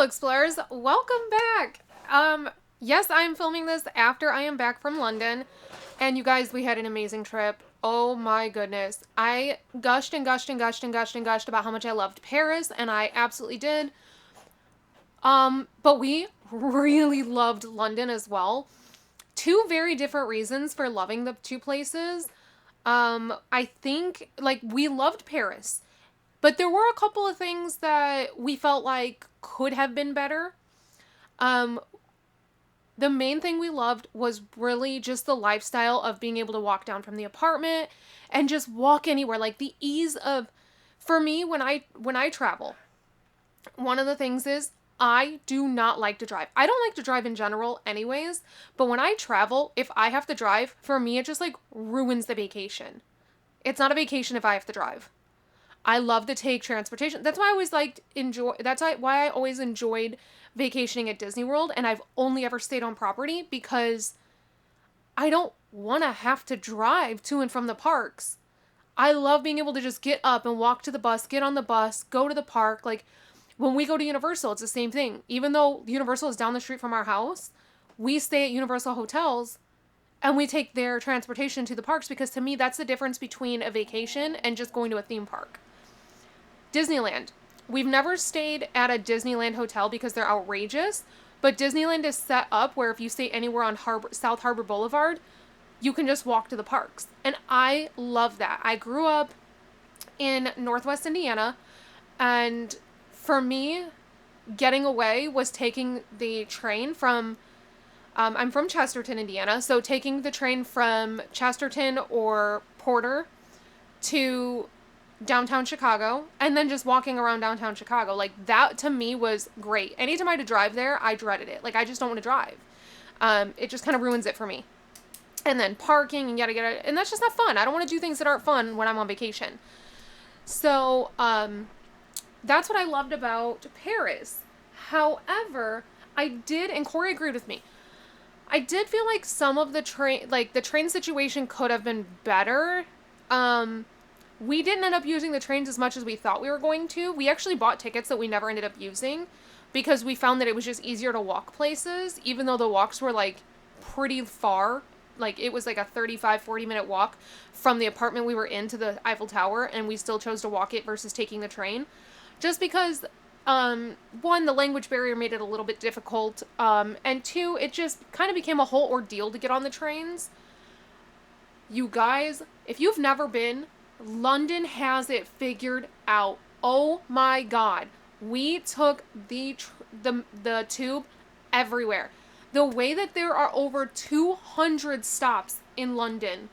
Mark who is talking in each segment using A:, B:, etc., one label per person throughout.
A: Hello, explorers. Welcome back. Yes, I am filming this after I am back from London. And you guys, we had an amazing trip. Oh my goodness. I gushed and gushed and gushed and gushed and gushed about how much I loved Paris, and I absolutely did. But we really loved London as well. Two very different reasons for loving the two places. I think, like, we loved Paris. But there were a couple of things that we felt like could have been better. Um, the main thing we loved was really just the lifestyle of being able to walk down from the apartment and just walk anywhere. Like the ease of, for me, when I travel, one of the things is I do not like to drive. I don't like to drive in general anyways, but when I travel, if I have to drive, for me it just like ruins the vacation. It's not a vacation if I have to drive. I love to take transportation. That's why I always why I always enjoyed vacationing at Disney World, and I've only ever stayed on property because I don't want to have to drive to and from the parks. I love being able to just get up and walk to the bus, get on the bus, go to the park. Like when we go to Universal, it's the same thing. Even though Universal is down the street from our house, we stay at Universal hotels and we take their transportation to the parks because to me that's the difference between a vacation and just going to a theme park. Disneyland. We've never stayed at a Disneyland hotel because they're outrageous, but Disneyland is set up where if you stay anywhere on South Harbor Boulevard, you can just walk to the parks. And I love that. I grew up in Northwest Indiana, and for me, getting away was taking the train from, I'm from Chesterton, Indiana, so taking the train from Chesterton or Porter to downtown Chicago and then just walking around downtown Chicago. Like that to me was great. Anytime I had to drive there, I dreaded it. Like I just don't want to drive. It just kind of ruins it for me. And then parking and yada yada, and that's just not fun. I don't want to do things that aren't fun when I'm on vacation. So that's what I loved about Paris. However, I did, and Corey agreed with me, I did feel like some of the train situation could have been better. We didn't end up using the trains as much as we thought we were going to. We actually bought tickets that we never ended up using because we found that it was just easier to walk places, even though the walks were like pretty far. Like it was like a 35-40 minute walk from the apartment we were in to the Eiffel Tower, and we still chose to walk it versus taking the train. Just because, one, the language barrier made it a little bit difficult, and two, it just kind of became a whole ordeal to get on the trains. You guys, if you've never been, London has it figured out. Oh my god. We took the tube everywhere. The way that there are over 200 stops in London.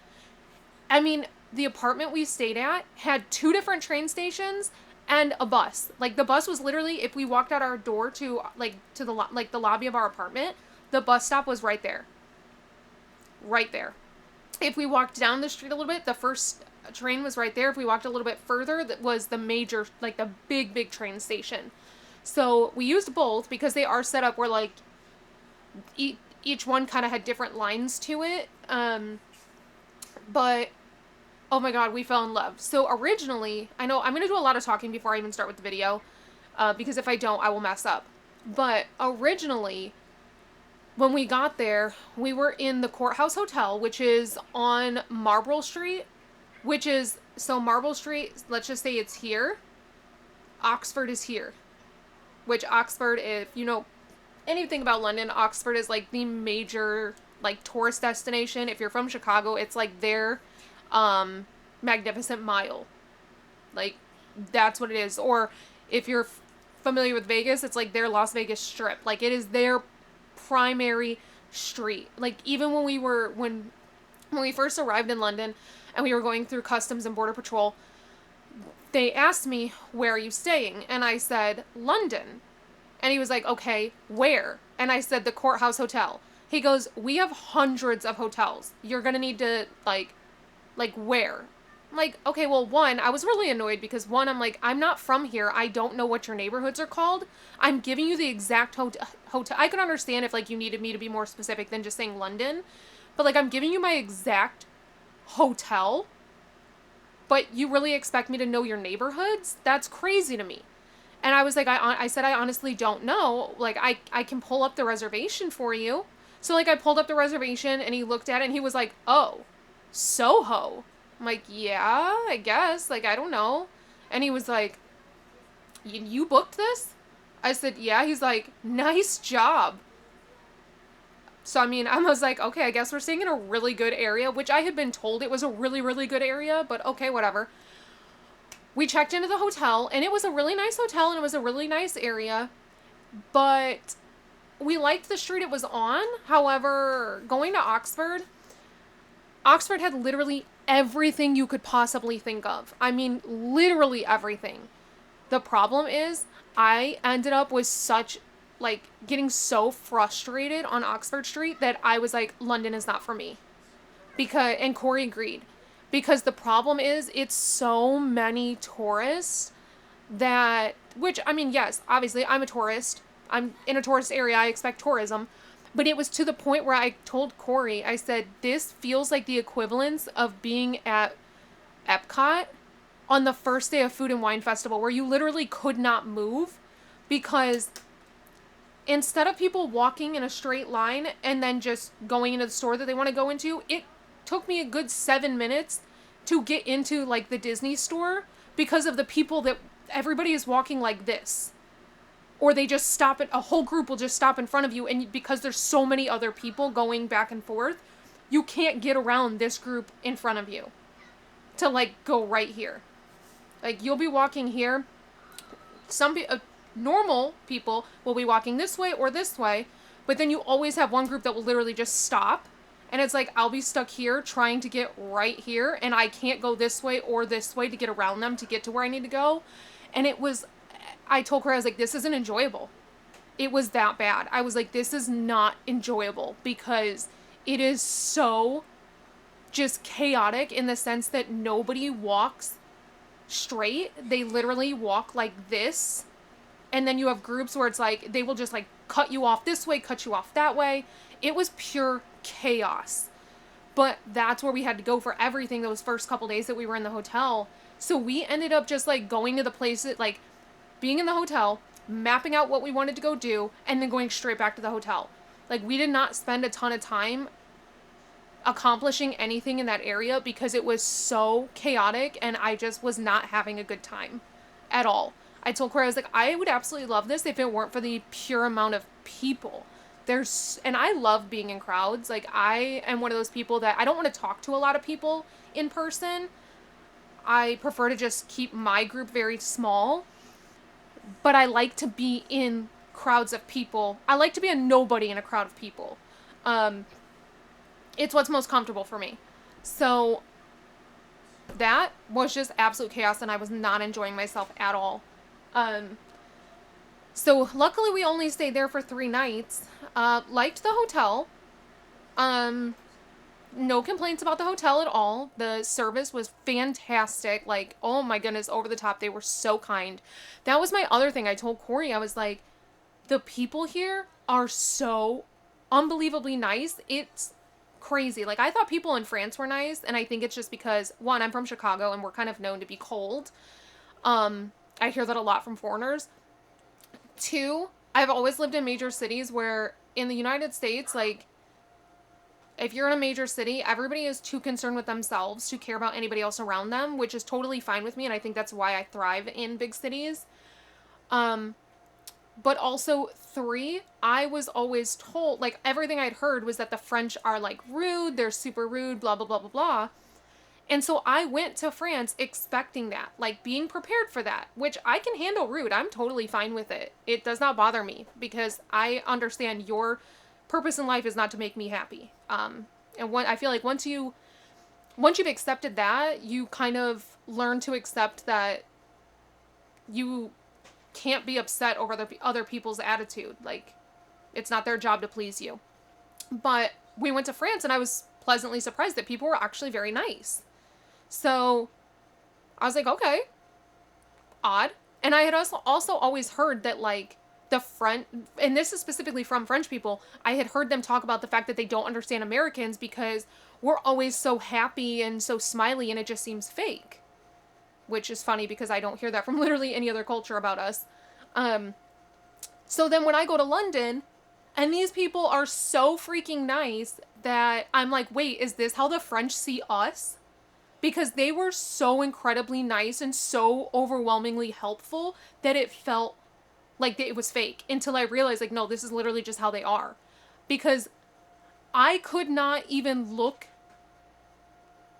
A: I mean, the apartment we stayed at had 2 different train stations and a bus. Like the bus was literally, if we walked out our door to the lobby of our apartment, the bus stop was right there. Right there. If we walked down the street a little bit, the first train was right there. If we walked a little bit further, that was the major, like the big train station. So we used both because they are set up where like each one kind of had different lines to it. But oh my god, we fell in love. So originally, I know I'm going to do a lot of talking before I even start with the video, because if I don't, I will mess up. But originally, when we got there, we were in the Courthouse Hotel, which is on Marlborough Street. So Marlborough Street, let's just say it's here. Oxford is here. Which Oxford, if you know anything about London, Oxford is like the major like tourist destination. If you're from Chicago, it's like their Magnificent Mile. Like that's what it is. Or if you're familiar with Vegas, it's like their Las Vegas Strip. Like it is their primary street. Like even when we first arrived in London and we were going through Customs and Border Patrol, they asked me, where are you staying? And I said, London. And he was like, okay, where? And I said, the Courthouse Hotel. He goes, we have hundreds of hotels. You're going to need to, like, where? I'm like, okay, well, one, I was really annoyed because one, I'm like, I'm not from here. I don't know what your neighborhoods are called. I'm giving you the exact hotel. I could understand if, like, you needed me to be more specific than just saying London. But, like, I'm giving you my exact hotel, but you really expect me to know your neighborhoods? That's crazy to me. And I was like, I said, I honestly don't know. Like, I can pull up the reservation for you. So, like, I pulled up the reservation and he looked at it and he was like, oh, Soho. I'm like, yeah, I guess. Like, I don't know. And he was like, you booked this? I said, yeah. He's like, nice job. So, I mean, I was like, okay, I guess we're staying in a really good area, which I had been told it was a really, really good area, but okay, whatever. We checked into the hotel, and it was a really nice hotel, and it was a really nice area, but we liked the street it was on. However, going to Oxford had literally everything you could possibly think of. I mean, literally everything. The problem is, I ended up with getting so frustrated on Oxford Street that I was like, London is not for me. And Corey agreed. Because the problem is, it's so many tourists which, I mean, yes, obviously, I'm a tourist. I'm in a tourist area. I expect tourism. But it was to the point where I told Corey, I said, this feels like the equivalence of being at Epcot on the first day of Food and Wine Festival, where you literally could not move because instead of people walking in a straight line and then just going into the store that they want to go into, it took me a good 7 minutes to get into like the Disney store because of the people that everybody is walking like this. Or they just stop a whole group will just stop in front of you, and because there's so many other people going back and forth, you can't get around this group in front of you to like go right here. Like you'll be walking here, normal people will be walking this way or this way, but then you always have one group that will literally just stop, and it's like I'll be stuck here trying to get right here, and I can't go this way or this way to get around them to get to where I need to go. And I told her, I was like, this isn't enjoyable. It was that bad. I was like, this is not enjoyable because it is so just chaotic in the sense that nobody walks straight. They literally walk like this. And then you have groups where it's like, they will just like cut you off this way, cut you off that way. It was pure chaos. But that's where we had to go for everything those first couple days that we were in the hotel. So we ended up just like going to the places, like being in the hotel, mapping out what we wanted to go do, and then going straight back to the hotel. Like we did not spend a ton of time accomplishing anything in that area because it was so chaotic and I just was not having a good time at all. I told Corey, I was like, I would absolutely love this if it weren't for the pure amount of people. And I love being in crowds. Like I am one of those people that I don't want to talk to a lot of people in person. I prefer to just keep my group very small, but I like to be in crowds of people. I like to be a nobody in a crowd of people. It's what's most comfortable for me. So that was just absolute chaos and I was not enjoying myself at all. So luckily we only stayed there for 3 nights. Liked the hotel. No complaints about the hotel at all. The service was fantastic. Like, oh my goodness, over the top. They were so kind. That was my other thing. I told Corey, I was like, the people here are so unbelievably nice. It's crazy. Like, I thought people in France were nice, and I think it's just because, one, I'm from Chicago, and we're kind of known to be cold. I hear that a lot from foreigners. 2, I've always lived in major cities where, in the United States, like, if you're in a major city, everybody is too concerned with themselves to care about anybody else around them, which is totally fine with me, and I think that's why I thrive in big cities. But also, 3, I was always told, like, everything I'd heard was that the French are, like, rude, they're super rude, blah, blah, blah, blah, blah. And so I went to France expecting that, like, being prepared for that, which I can handle rude. I'm totally fine with it. It does not bother me, because I understand your purpose in life is not to make me happy. I feel like once you've accepted that, you kind of learn to accept that you can't be upset over other people's attitude. Like, it's not their job to please you. But we went to France and I was pleasantly surprised that people were actually very nice. So I was like, okay, odd. And I had also always heard that, like, and this is specifically from French people, I had heard them talk about the fact that they don't understand Americans because we're always so happy and so smiley and it just seems fake. Which is funny because I don't hear that from literally any other culture about us. Um, so then when I go to London, and these people are so freaking nice that I'm like, wait, is this how the French see us? Because they were so incredibly nice and so overwhelmingly helpful that it felt like it was fake until I realized, like, no, this is literally just how they are. Because I could not even look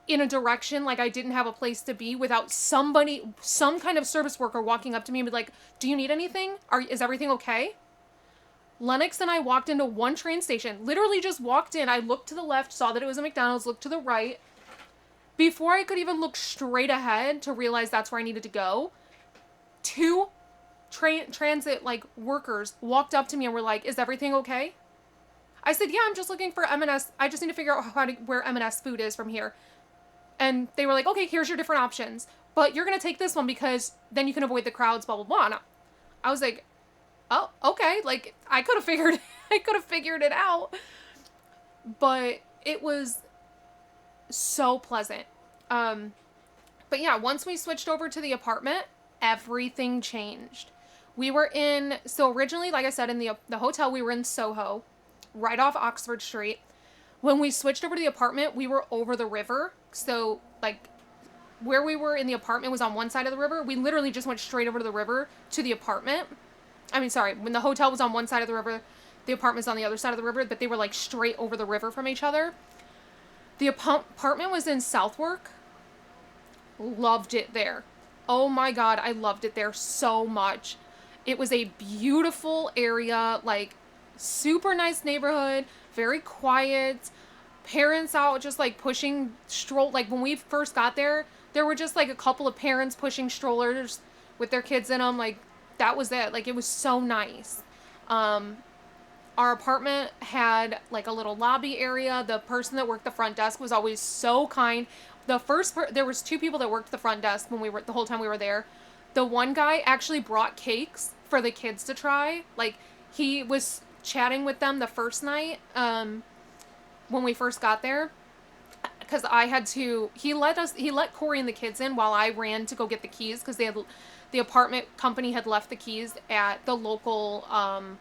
A: in a direction like I didn't have a place to be without somebody, some kind of service worker walking up to me and be like, do you need anything? Is everything okay? Lennox and I walked into one train station, literally just walked in. I looked to the left, saw that it was a McDonald's, looked to the right. Before I could even look straight ahead to realize that's where I needed to go, two transit like workers walked up to me and were like, is everything okay? I said, yeah, I'm just looking for M&S. I just need to figure out where M&S food is from here. And they were like, okay, here's your different options. But you're going to take this one because then you can avoid the crowds, blah, blah, blah. And I was like, oh, okay. Like, I could have figured it out. But it was so pleasant. But yeah, once we switched over to the apartment, everything changed. We were so originally, like I said, in the hotel, we were in Soho, right off Oxford Street. When we switched over to the apartment, we were over the river. So, like, where we were in the apartment was on one side of the river. We literally just went straight over to the river to the apartment. I mean, sorry, when the hotel was on one side of the river, the apartment's on the other side of the river, but they were, like, straight over the river from each other. The apartment was in Southwark. Loved it there. Oh my God, I loved it there so much. It was a beautiful area, like, super nice neighborhood, very quiet. Parents out just like pushing like when we first got there were just like a couple of parents pushing strollers with their kids in them. Like, that was it. Like, it was so nice. Our apartment had like a little lobby area. The person that worked the front desk was always so kind. There was two people that worked the front desk when the whole time we were there. The one guy actually brought cakes for the kids to try. Like, he was chatting with them the first night, when we first got there, because he let Corey and the kids in while I ran to go get the keys, because the apartment company had left the keys at the local,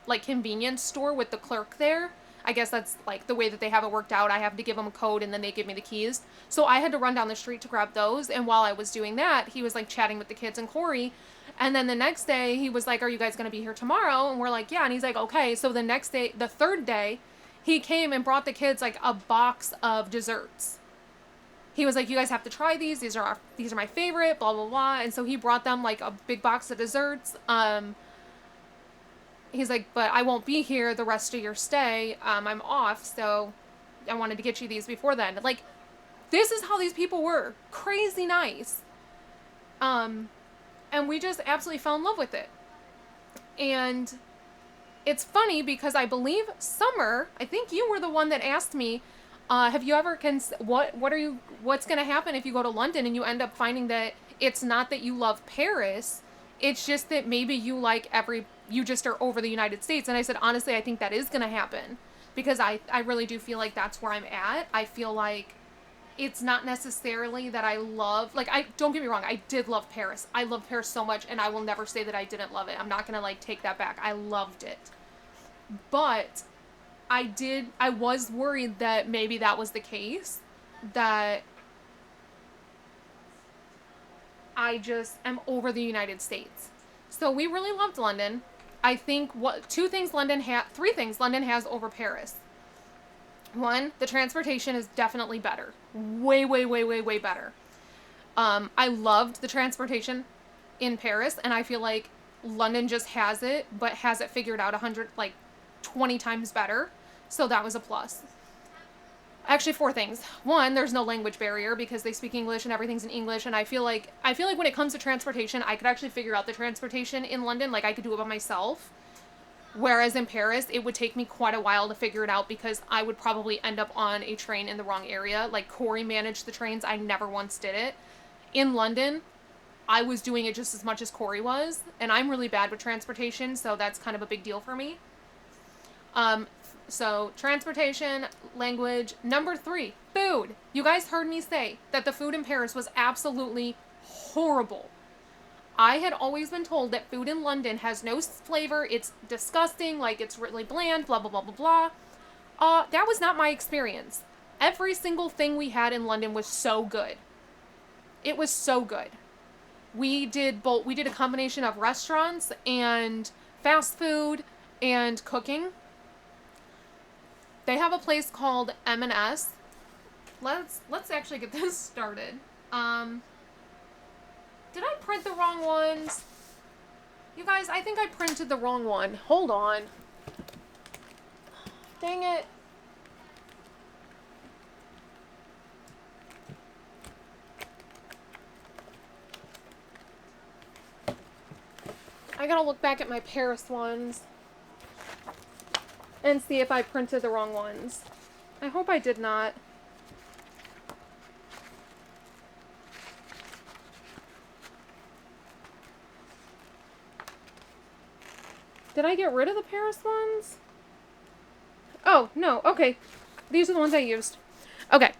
A: like, convenience store with the clerk there. I guess that's like the way that they have it worked out. I have to give them a code and then they give me the keys. So I had to run down the street to grab those. And while I was doing that, he was like chatting with the kids and Corey. And then the next day he was like, are you guys going to be here tomorrow? And we're like, yeah. And he's like, okay. So the next day, the third day, he came and brought the kids like a box of desserts. He was like, you guys have to try these. These are my favorite, blah, blah, blah. And so he brought them like a big box of desserts. He's like, but I won't be here the rest of your stay. I'm off, so I wanted to get you these before then. Like, this is how these people were. Crazy nice. And we just absolutely fell in love with it. And it's funny because I believe Summer, I think you were the one that asked me, have you ever, what's going to happen if you go to London and you end up finding that it's not that you love Paris, it's just that maybe you just are over the United States. And I said, honestly, I think that is going to happen because I really do feel like that's where I'm at. I feel like it's not necessarily that I love, like, don't get me wrong, I did love Paris. I love Paris so much, and I will never say that I didn't love it. I'm not going to, like, take that back. I loved it. But I was worried that maybe that was the case, that I just am over the United States. So we really loved London. I think three things London has over Paris. One, the transportation is definitely better. Way, way, way, way, way better. I loved the transportation in Paris, and I feel like London just has it, but has it figured out 20 times better. So that was a plus. Actually, four things. One, there's no language barrier because they speak English and everything's in English. And I feel like when it comes to transportation, I could actually figure out the transportation in London. Like, I could do it by myself. Whereas in Paris, it would take me quite a while to figure it out because I would probably end up on a train in the wrong area. Like, Corey managed the trains. I never once did it. In London, I was doing it just as much as Corey was. And I'm really bad with transportation, so that's kind of a big deal for me. So, transportation, language. Number 3, food. You guys heard me say that the food in Paris was absolutely horrible. I had always been told that food in London has no flavor, it's disgusting, like it's really bland, blah, blah, blah, blah, blah. That was not my experience. Every single thing we had in London was so good. It was so good. We did a combination of restaurants and fast food and cooking. They have a place called M&S. Let's actually get this started. Did I print the wrong ones? You guys, I think I printed the wrong one. Hold on. Dang it. I gotta look back at my Paris ones and see if I printed the wrong ones. I hope I did not. Did I get rid of the Paris ones? Oh, no. Okay. These are the ones I used. Okay.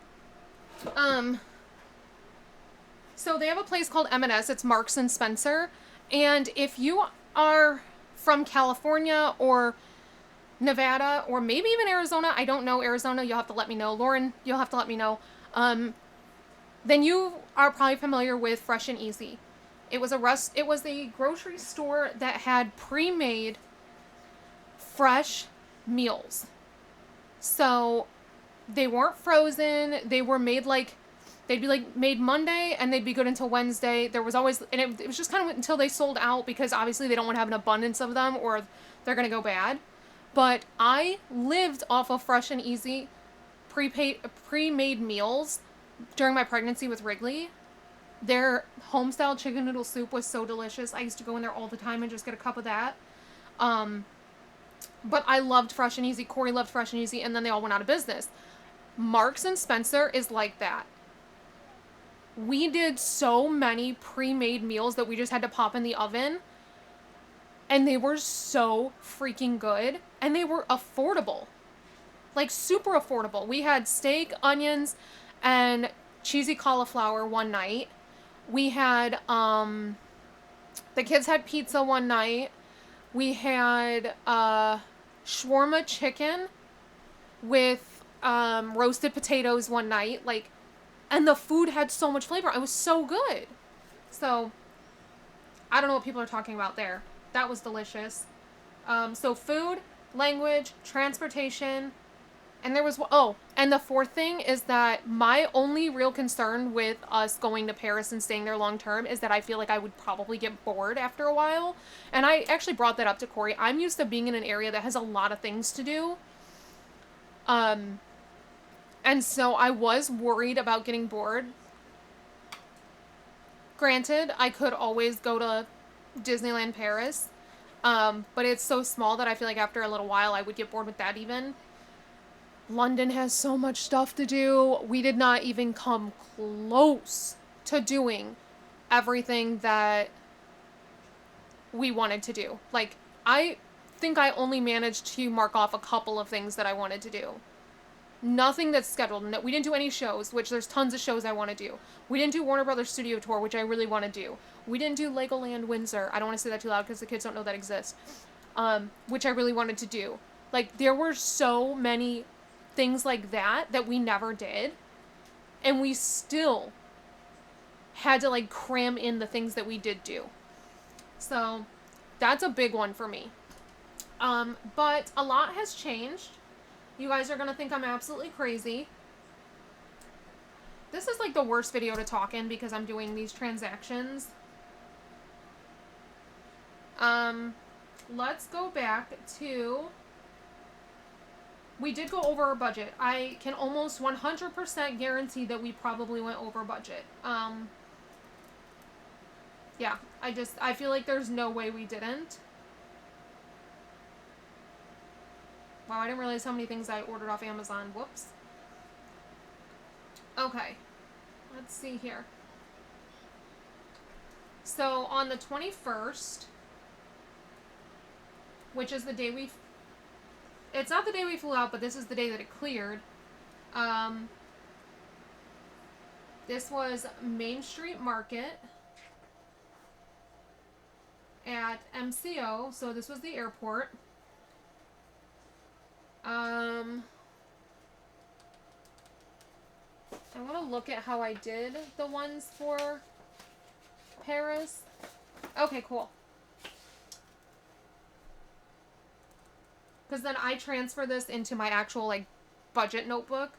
A: So they have a place called M&S. It's Marks and Spencer. And if you are from California or Nevada or maybe even Arizona, I don't know Arizona, you'll have to let me know. Lauren, you'll have to let me know. Then you are probably familiar with Fresh and Easy. It was a grocery store that had pre-made fresh meals. So they weren't frozen. They were made they'd be like made Monday and they'd be good until Wednesday. There was always, and it was just kind of until they sold out because obviously they don't want to have an abundance of them or they're going to go bad. But I lived off of Fresh and Easy pre-made meals during my pregnancy with Wrigley. Their home-style chicken noodle soup was so delicious. I used to go in there all the time and just get a cup of that. But I loved Fresh and Easy. Corey loved Fresh and Easy, and then they all went out of business. Marks and Spencer is like that. We did so many pre-made meals that we just had to pop in the oven. And they were so freaking good. And they were affordable. Like, super affordable. We had steak, onions, and cheesy cauliflower one night. We had, the kids had pizza one night. We had, shawarma chicken with, roasted potatoes one night. Like, and the food had so much flavor. It was so good. So, I don't know what people are talking about there. That was delicious. So food, language, transportation, and there was, and the fourth thing is that my only real concern with us going to Paris and staying there long term is that I feel like I would probably get bored after a while. And I actually brought that up to Corey. I'm used to being in an area that has a lot of things to do. And so I was worried about getting bored. Granted, I could always go to Disneyland Paris, but it's so small that I feel like after a little while I would get bored with that even. London has so much stuff to do. We did not even come close to doing everything that we wanted to do. Like, I think I only managed to mark off a couple of things that I wanted to do. Nothing that's scheduled. No, we didn't do any shows, which there's tons of shows I want to do. We didn't do Warner Brothers Studio Tour, which I really want to do. We didn't do Legoland Windsor. I don't want to say that too loud because the kids don't know that exists. Which I really wanted to do. Like, there were so many things like that we never did. And we still had to, like, cram in the things that we did do. So, that's a big one for me. But a lot has changed. You guys are going to think I'm absolutely crazy. This is like the worst video to talk in because I'm doing these transactions. Let's go back to... We did go over our budget. I can almost 100% guarantee that we probably went over budget. Yeah, I feel like there's no way we didn't. Wow, I didn't realize how many things I ordered off Amazon. Whoops. Okay. Let's see here. So, on the 21st, which is the day we... It's not the day we flew out, but this is the day that it cleared. This was Main Street Market. at MCO, so this was the airport. I want to look at how I did the ones for Paris. Okay, cool. Because then I transfer this into my actual, like, budget notebook.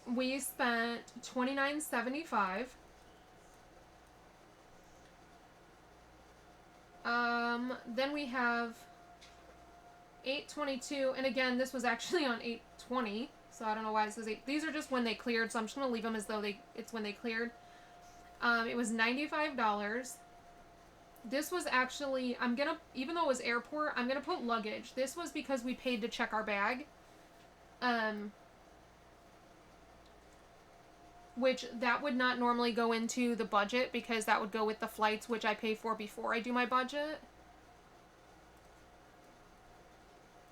A: We spent $29.75. Then we have $8.22, and again, this was actually on $8.20, so I don't know why it says 8. These are just when they cleared, so I'm just gonna leave them as though it's when they cleared. It was $95. This was actually, even though it was airport, I'm gonna put luggage. This was because we paid to check our bag. Which that would not normally go into the budget because that would go with the flights, which I pay for before I do my budget.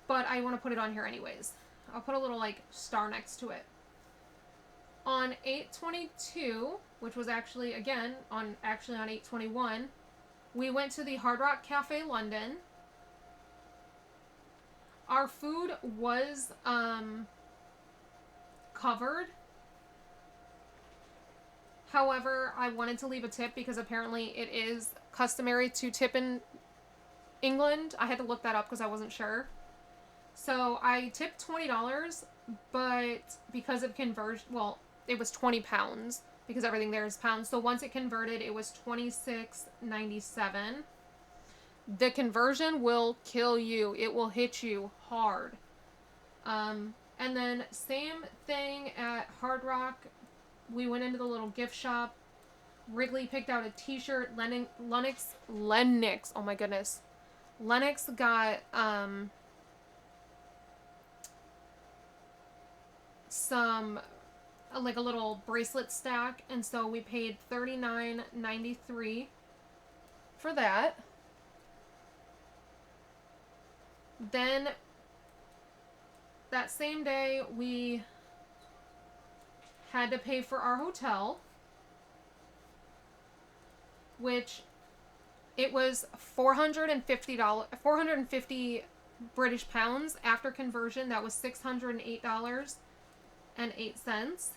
A: But I want to put it on here anyways. I'll put a little, like, star next to it. On 8/22, which was actually, again, on 8/21, we went to the Hard Rock Cafe London. Our food was covered. However, I wanted to leave a tip because apparently it is customary to tip in England. I had to look that up because I wasn't sure. So I tipped $20, but because of conversion, well, it was 20 pounds because everything there is pounds. So once it converted, it was $26.97. The conversion will kill you. It will hit you hard. And then same thing at Hard Rock. We went into the little gift shop. Wrigley picked out a t-shirt. Lennox, oh my goodness. Lennox got, some, like a little bracelet stack, and so we paid $39.93 for that. Then that same day we had to pay for our hotel, which it was $450 British pounds after conversion. That was $608.08.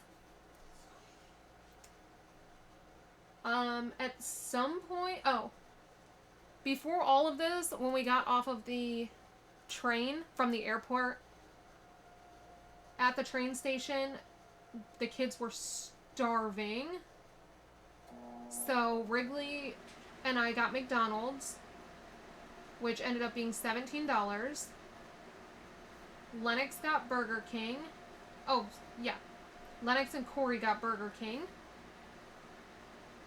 A: At some point, before all of this, when we got off of the train from the airport, at the train station, the kids were starving. So Wrigley and I got McDonald's, which ended up being $17. Lennox got Burger King. Oh, yeah. Lennox and Corey got Burger King.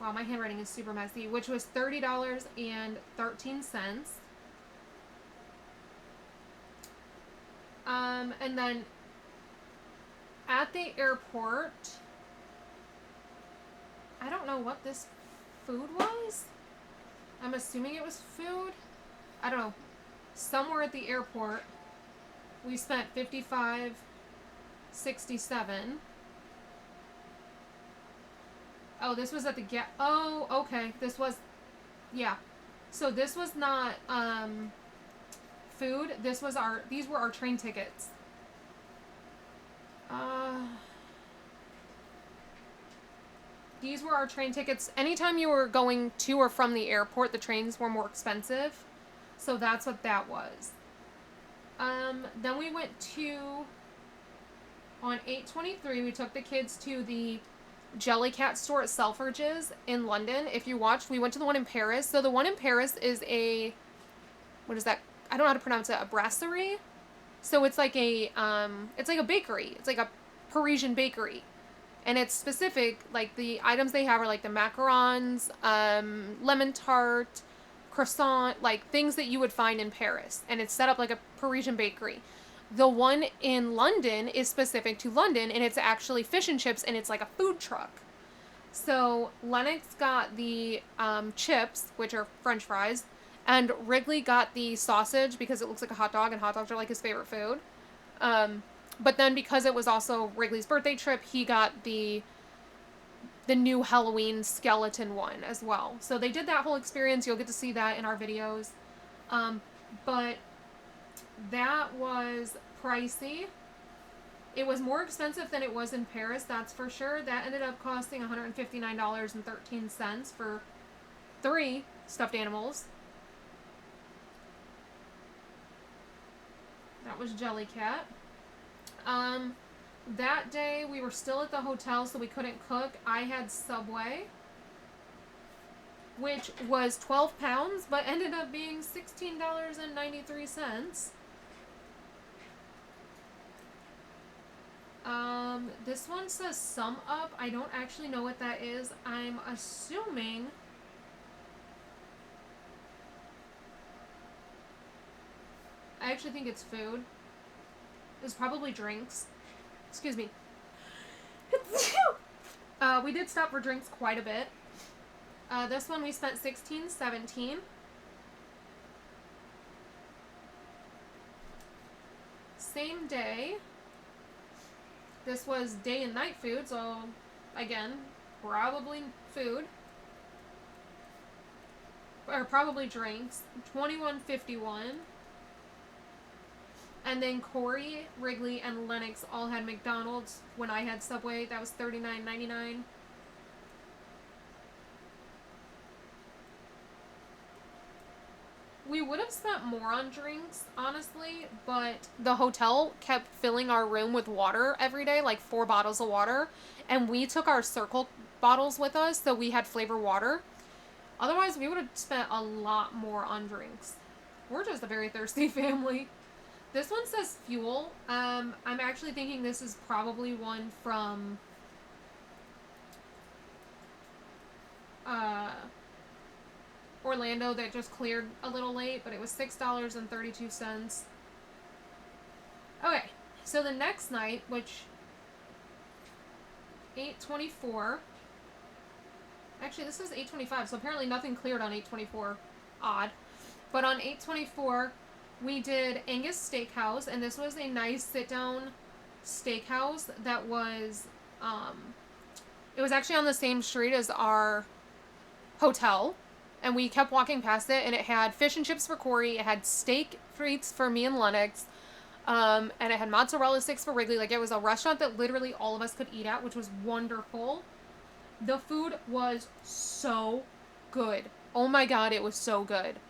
A: Wow, my handwriting is super messy. Which was $30.13. And then at the airport, I don't know what this food was. I'm assuming it was food. I don't know. Somewhere at the airport, we spent $55.67. Oh, this was at the oh, okay. This was, yeah. So this was not food. These were our train tickets. These were our train tickets. Anytime you were going to or from the airport, the trains were more expensive. So that's what that was. Then we went on 8/23, we took the kids to the Jellycat store at Selfridges in London. If you watched, we went to the one in Paris. So the one in Paris is what is that? I don't know how to pronounce it. A brasserie. So it's like a bakery. It's like a Parisian bakery. And it's specific, like the items they have are like the macarons, lemon tart, croissant, like things that you would find in Paris. And it's set up like a Parisian bakery. The one in London is specific to London, and it's actually fish and chips, and it's like a food truck. So Lennox got the chips, which are French fries, and Wrigley got the sausage because it looks like a hot dog, and hot dogs are like his favorite food. But then because it was also Wrigley's birthday trip, he got they the new Halloween skeleton one as well. So they did that whole experience. You'll get to see that in our videos. But that was pricey. It was more expensive than it was in Paris, that's for sure. That ended up costing $159.13 for 3 stuffed animals. That was Jellycat. That day we were still at the hotel, so we couldn't cook. I had Subway, which was 12 pounds, but ended up being $16.93. This one says Sum Up. I don't actually know what that is. I'm assuming I actually think it's food. It's probably drinks. Excuse me. We did stop for drinks quite a bit. This one we spent $16.17. Same day. This was day and night food, so again, probably food. Or probably drinks. $21.51. And then Corey, Wrigley, and Lennox all had McDonald's. When I had Subway, that was $39.99. We would have spent more on drinks, honestly, but the hotel kept filling our room with water every day, like 4 bottles of water, and we took our Circle bottles with us, so we had flavor water. Otherwise, we would have spent a lot more on drinks. We're just a very thirsty family. This one says Fuel. I'm actually thinking this is probably one from Orlando that just cleared a little late, but it was $6.32. Okay, so the next night, which 8/24. Actually, this is 8/25, so apparently nothing cleared on 8/24. Odd. But on 8/24, we did Angus Steakhouse, and this was a nice sit-down steakhouse that was, it was actually on the same street as our hotel, and we kept walking past it, and it had fish and chips for Corey, it had steak frites for me and Lennox, and it had mozzarella sticks for Wrigley. Like, it was a restaurant that literally all of us could eat at, which was wonderful. The food was so good. Oh my god, it was so good.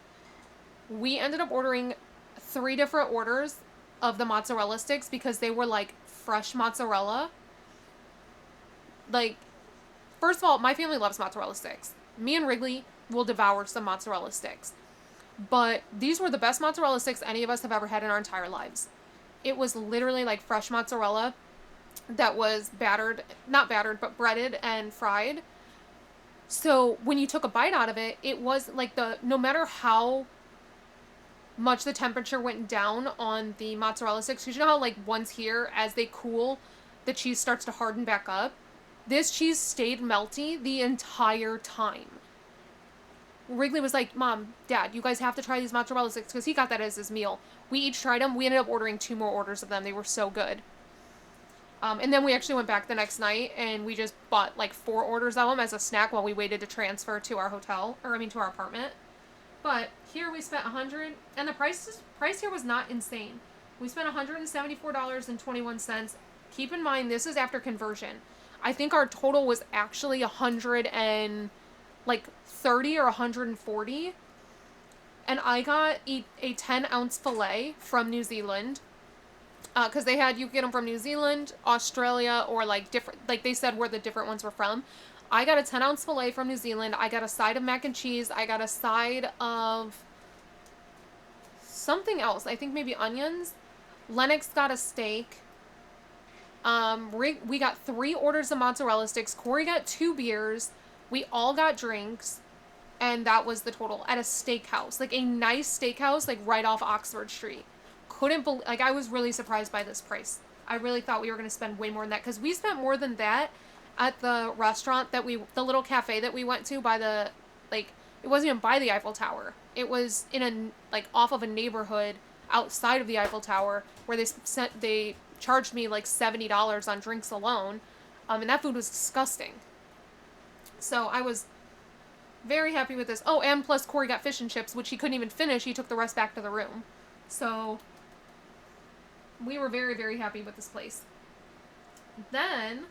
A: We ended up ordering 3 different orders of the mozzarella sticks because they were like fresh mozzarella. Like, first of all, my family loves mozzarella sticks. Me and Wrigley will devour some mozzarella sticks. But these were the best mozzarella sticks any of us have ever had in our entire lives. It was literally like fresh mozzarella that was not battered, but breaded and fried. So when you took a bite out of it, it was like no matter how much the temperature went down on the mozzarella sticks, because you know how like once here, as they cool, the cheese starts to harden back up? This cheese stayed melty the entire time. Wrigley was like, Mom, Dad, you guys have to try these mozzarella sticks, because he got that as his meal. We each tried them. We ended up ordering 2 more orders of them. They were so good. And then we actually went back the next night, and we just bought like 4 orders of them as a snack while we waited to transfer to our hotel, to our apartment. But here we spent $100, and the price here was not insane. We spent $174.21. Keep in mind, this is after conversion. I think our total was actually $130 or $140. And I got a 10-ounce filet from New Zealand. Because you could get them from New Zealand, Australia, or like different, like they said where the different ones were from. I got a 10-ounce filet from New Zealand. I got a side of mac and cheese. I got a side of something else. I think maybe onions. Lennox got a steak. We got 3 orders of mozzarella sticks. Corey got 2 beers. We all got drinks. And that was the total at a steakhouse. Like a nice steakhouse, like right off Oxford Street. I was really surprised by this price. I really thought we were going to spend way more than that, because we spent more than that at the restaurant the little cafe that we went to by it wasn't even by the Eiffel Tower. It was in off of a neighborhood outside of the Eiffel Tower, where they charged me like $70 on drinks alone. And that food was disgusting. So I was very happy with this. Oh, and plus Corey got fish and chips, which he couldn't even finish. He took the rest back to the room. So we were very, very happy with this place. Then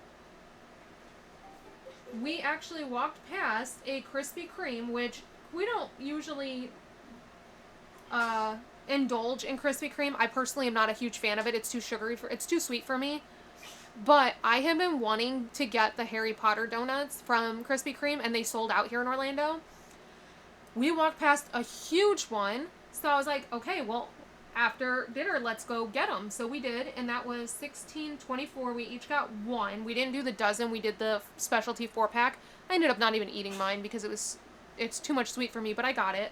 A: we actually walked past a Krispy Kreme, which we don't usually indulge in Krispy Kreme. I personally am not a huge fan of it. It's too sugary it's too sweet for me. But I have been wanting to get the Harry Potter donuts from Krispy Kreme, and they sold out here in Orlando. We walked past a huge one, so I was like, okay, well, after dinner, let's go get them. So we did, and that was $16.24. We each got one. We didn't do the dozen. We did the specialty 4-pack. I ended up not even eating mine because it's too much sweet for me, but I got it.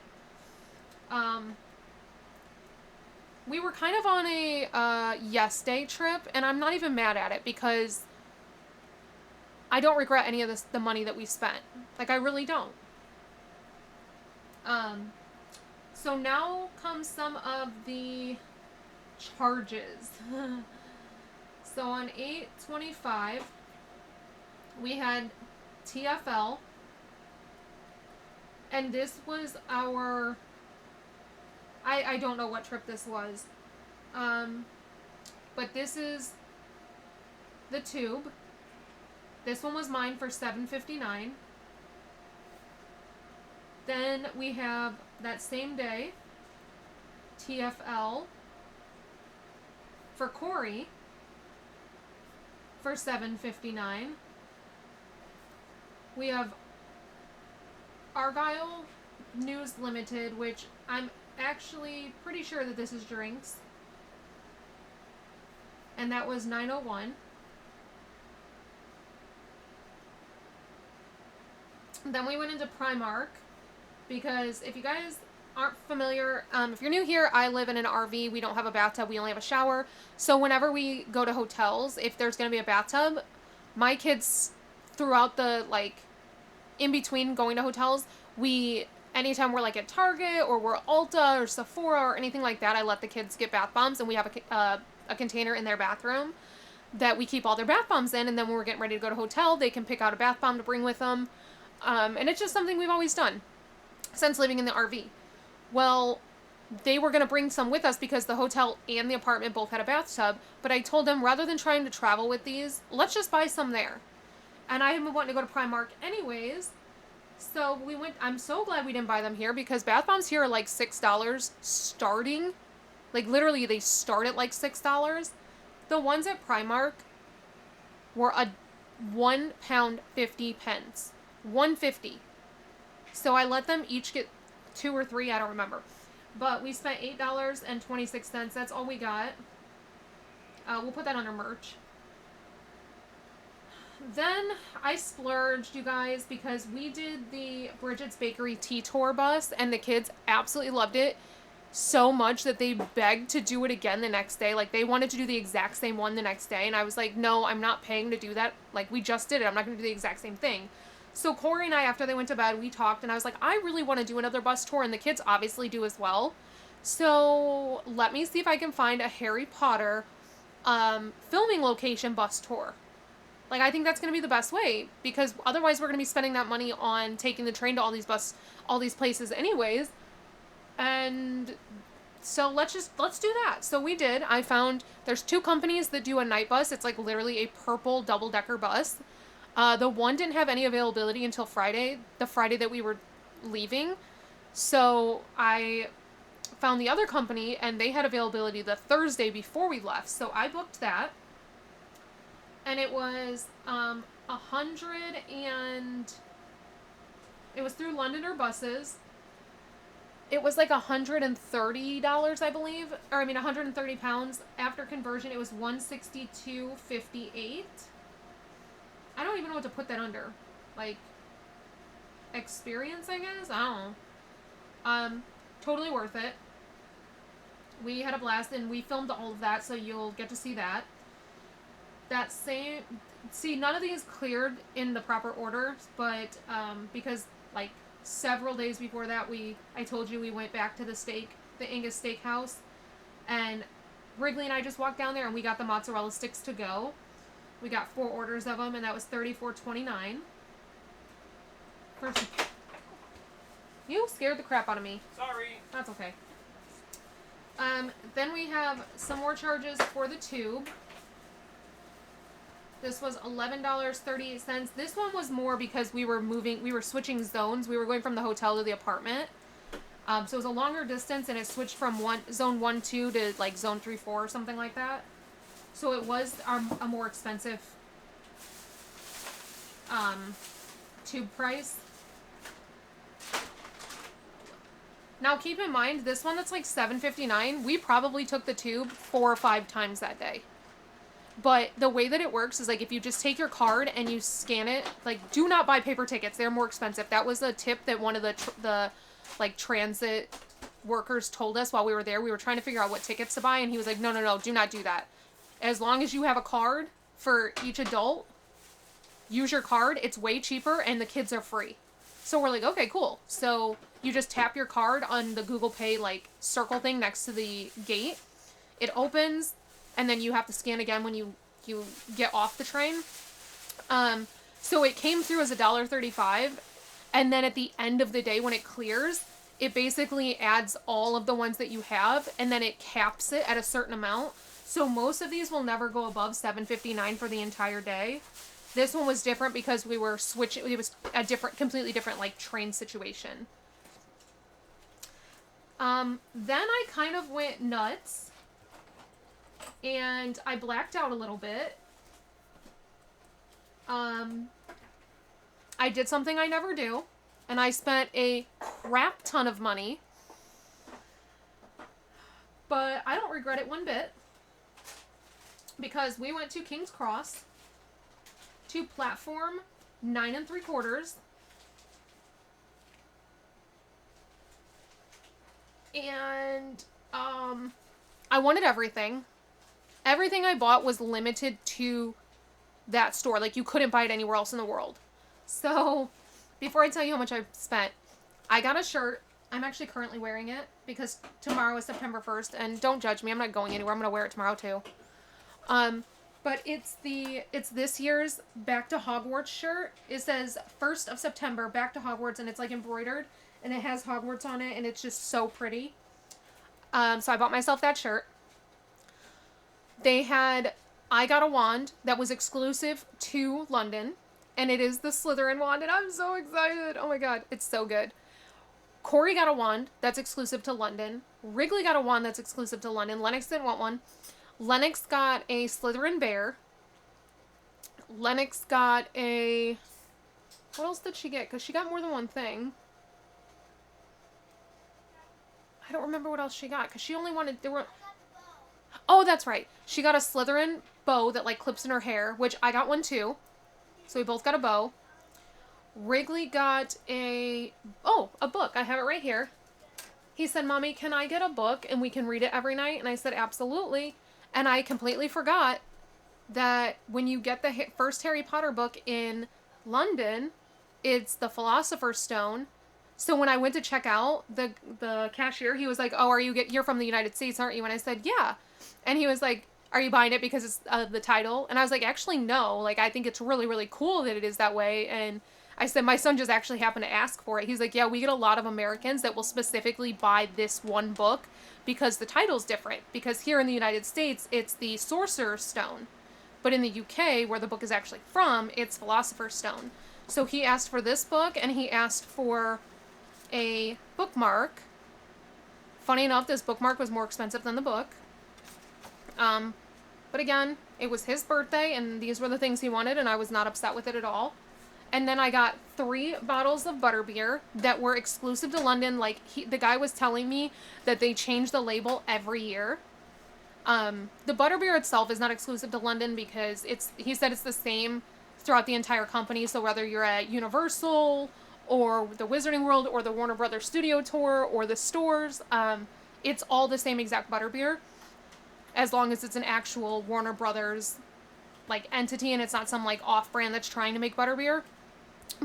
A: We were kind of on a yes day trip, and I'm not even mad at it because I don't regret any of the money that we spent. Like, I really don't. So now comes some of the charges. So on 8/25, we had TFL, and this was our... I don't know what trip this was. But this is the tube. This one was mine for $7.59. Then we have that same day, TFL for Corey for $7.59. We have Argyle News Limited, which I'm actually pretty sure that this is drinks, and that was $9.01. Then we went into Primark, because if you guys aren't familiar, if you're new here, I live in an RV. We don't have a bathtub. We only have a shower. So whenever we go to hotels, if there's going to be a bathtub, my kids, throughout the, like, in between going to hotels, anytime we're, like, at Target or we're at Ulta or Sephora or anything like that, I let the kids get bath bombs, and we have a container in their bathroom that we keep all their bath bombs in, and then when we're getting ready to go to a hotel, they can pick out a bath bomb to bring with them. And it's just something we've always done since living in the RV. Well, they were going to bring some with us because the hotel and the apartment both had a bathtub, but I told them, rather than trying to travel with these, let's just buy some there. And I have been wanting to go to Primark anyways, so we went. I'm so glad we didn't buy them here, because bath bombs here are like $6 starting. Like, literally, they start at like $6. The ones at Primark were a £1.50. $1.50. So I let them each get 2 or 3, I don't remember. But we spent $8.26. That's all we got. We'll put that under merch. Then I splurged, you guys, because we did the Bridget's Bakery tea tour bus, and the kids absolutely loved it so much that they begged to do it again the next day. Like, they wanted to do the exact same one the next day, and I was like, no, I'm not paying to do that. Like, we just did it. I'm not going to do the exact same thing. So Corey and I, after they went to bed, we talked, and I was like, I really want to do another bus tour, and the kids obviously do as well. So let me see if I can find a Harry Potter filming location bus tour. Like, I think that's going to be the best way, because otherwise we're going to be spending that money on taking the train to all these places anyways. And so let's do that. So we did. I found there's 2 companies that do a night bus. It's like literally a purple double-decker bus. The one didn't have any availability until Friday, the Friday that we were leaving. So I found the other company, and they had availability the Thursday before we left. So I booked that. And it was it was through Londoner Buses. It was like $130, I believe, or I mean 130 pounds. After conversion, it was $162.58. I don't even know what to put that under. Like, experience, I guess? I don't know. Totally worth it. We had a blast, and we filmed all of that, so you'll get to see that. None of these cleared in the proper order, but because like several days before that, I told you we went back to the Angus Steakhouse, and Wrigley and I just walked down there, and we got the mozzarella sticks to go. We got 4 orders of them, and that was $34.29. First, you scared the crap out of me.
B: Sorry.
A: That's okay. Then we have some more charges for the tube. This was $11.38. This one was more because we were switching zones. We were going from the hotel to the apartment. So it was a longer distance, and it switched from zone 1-2 to like zone 3-4 or something like that. So it was a more expensive tube price. Now keep in mind, this one that's like $7.59, we probably took the tube 4 or 5 times that day. But the way that it works is like if you just take your card and you scan it, like do not buy paper tickets. They're more expensive. That was a tip that one of the like transit workers told us while we were there. We were trying to figure out what tickets to buy, and he was like, no, do not do that. As long as you have a card for each adult, use your card. It's way cheaper, and the kids are free. So we're like, okay, cool. So you just tap your card on the Google Pay like circle thing next to the gate. It opens, and then you have to scan again when you get off the train. So it came through as $1.35, and then at the end of the day when it clears, it basically adds all of the ones that you have, and then it caps it at a certain amount. So most of these will never go above $7.59 for the entire day. This one was different because we were switching. It was a completely different like train situation. Then I kind of went nuts, and I blacked out a little bit. I did something I never do, and I spent a crap ton of money, but I don't regret it one bit, because we went to King's Cross to platform 9 3/4, and I wanted everything. Everything I bought was limited to that store. Like, you couldn't buy it anywhere else in the world. So, before I tell you how much I spent, I got a shirt. I'm actually currently wearing it because tomorrow is September 1st, and don't judge me, I'm not going anywhere. I'm going to wear it tomorrow too. But it's this year's Back to Hogwarts shirt. It says 1st of September, Back to Hogwarts, and it's like embroidered, and it has Hogwarts on it, and it's just so pretty. So I bought myself that shirt. I got a wand that was exclusive to London, and it is the Slytherin wand, and I'm so excited. Oh my god, it's so good. Corey got a wand that's exclusive to London. Wrigley got a wand that's exclusive to London. Lennox didn't want one. Lennox got a Slytherin bear. Lennox got a... What else did she get? Because she got more than one thing. I don't remember what else she got, because she only wanted... Oh, that's right. She got a Slytherin bow that, like, clips in her hair, which I got one, too. So we both got a bow. Wrigley got a book. I have it right here. He said, Mommy, can I get a book and we can read it every night? And I said, absolutely. And I completely forgot that when you get the first Harry Potter book in London, it's the Philosopher's Stone. So when I went to check out, the cashier, he was like, oh, you're from the United States, aren't you? And I said, yeah. And he was like, are you buying it because it's the title? And I was like, actually, no. Like, I think it's really, really cool that it is that way. And I said, my son just actually happened to ask for it. He's like, yeah, we get a lot of Americans that will specifically buy this one book because the title's different. Because here in the United States, it's the Sorcerer's Stone. But in the UK, where the book is actually from, it's Philosopher's Stone. So he asked for this book, and he asked for a bookmark. Funny enough, this bookmark was more expensive than the book. But again, it was his birthday, and these were the things he wanted, and I was not upset with it at all. And then I got 3 bottles of butterbeer that were exclusive to London. Like, the guy was telling me that they change the label every year. The butterbeer itself is not exclusive to London because he said it's the same throughout the entire company. So whether you're at Universal or the Wizarding World or the Warner Brothers Studio Tour or the stores, it's all the same exact butterbeer, as long as it's an actual Warner Brothers like entity and it's not some like off-brand that's trying to make butterbeer.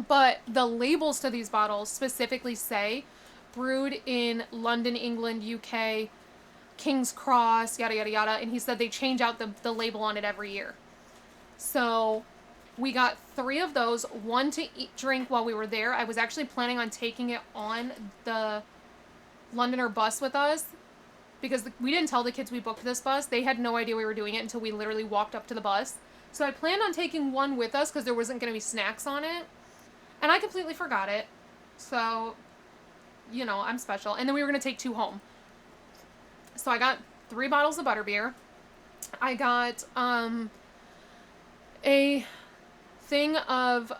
A: But the labels to these bottles specifically say brewed in London, England, UK, King's Cross, yada yada yada, and he said they change out the label on it every year. So We got 3 of those, one to eat, drink while we were there. I was actually planning on taking it on the Londoner bus with us because we didn't tell the kids we booked this bus. They had no idea we were doing it until we literally walked up to the bus. So I planned on taking one with us because there wasn't going to be snacks on it. And I completely forgot it. So, you know, I'm special. And then we were going to take 2 home. So I got 3 bottles of butterbeer. I got a thing of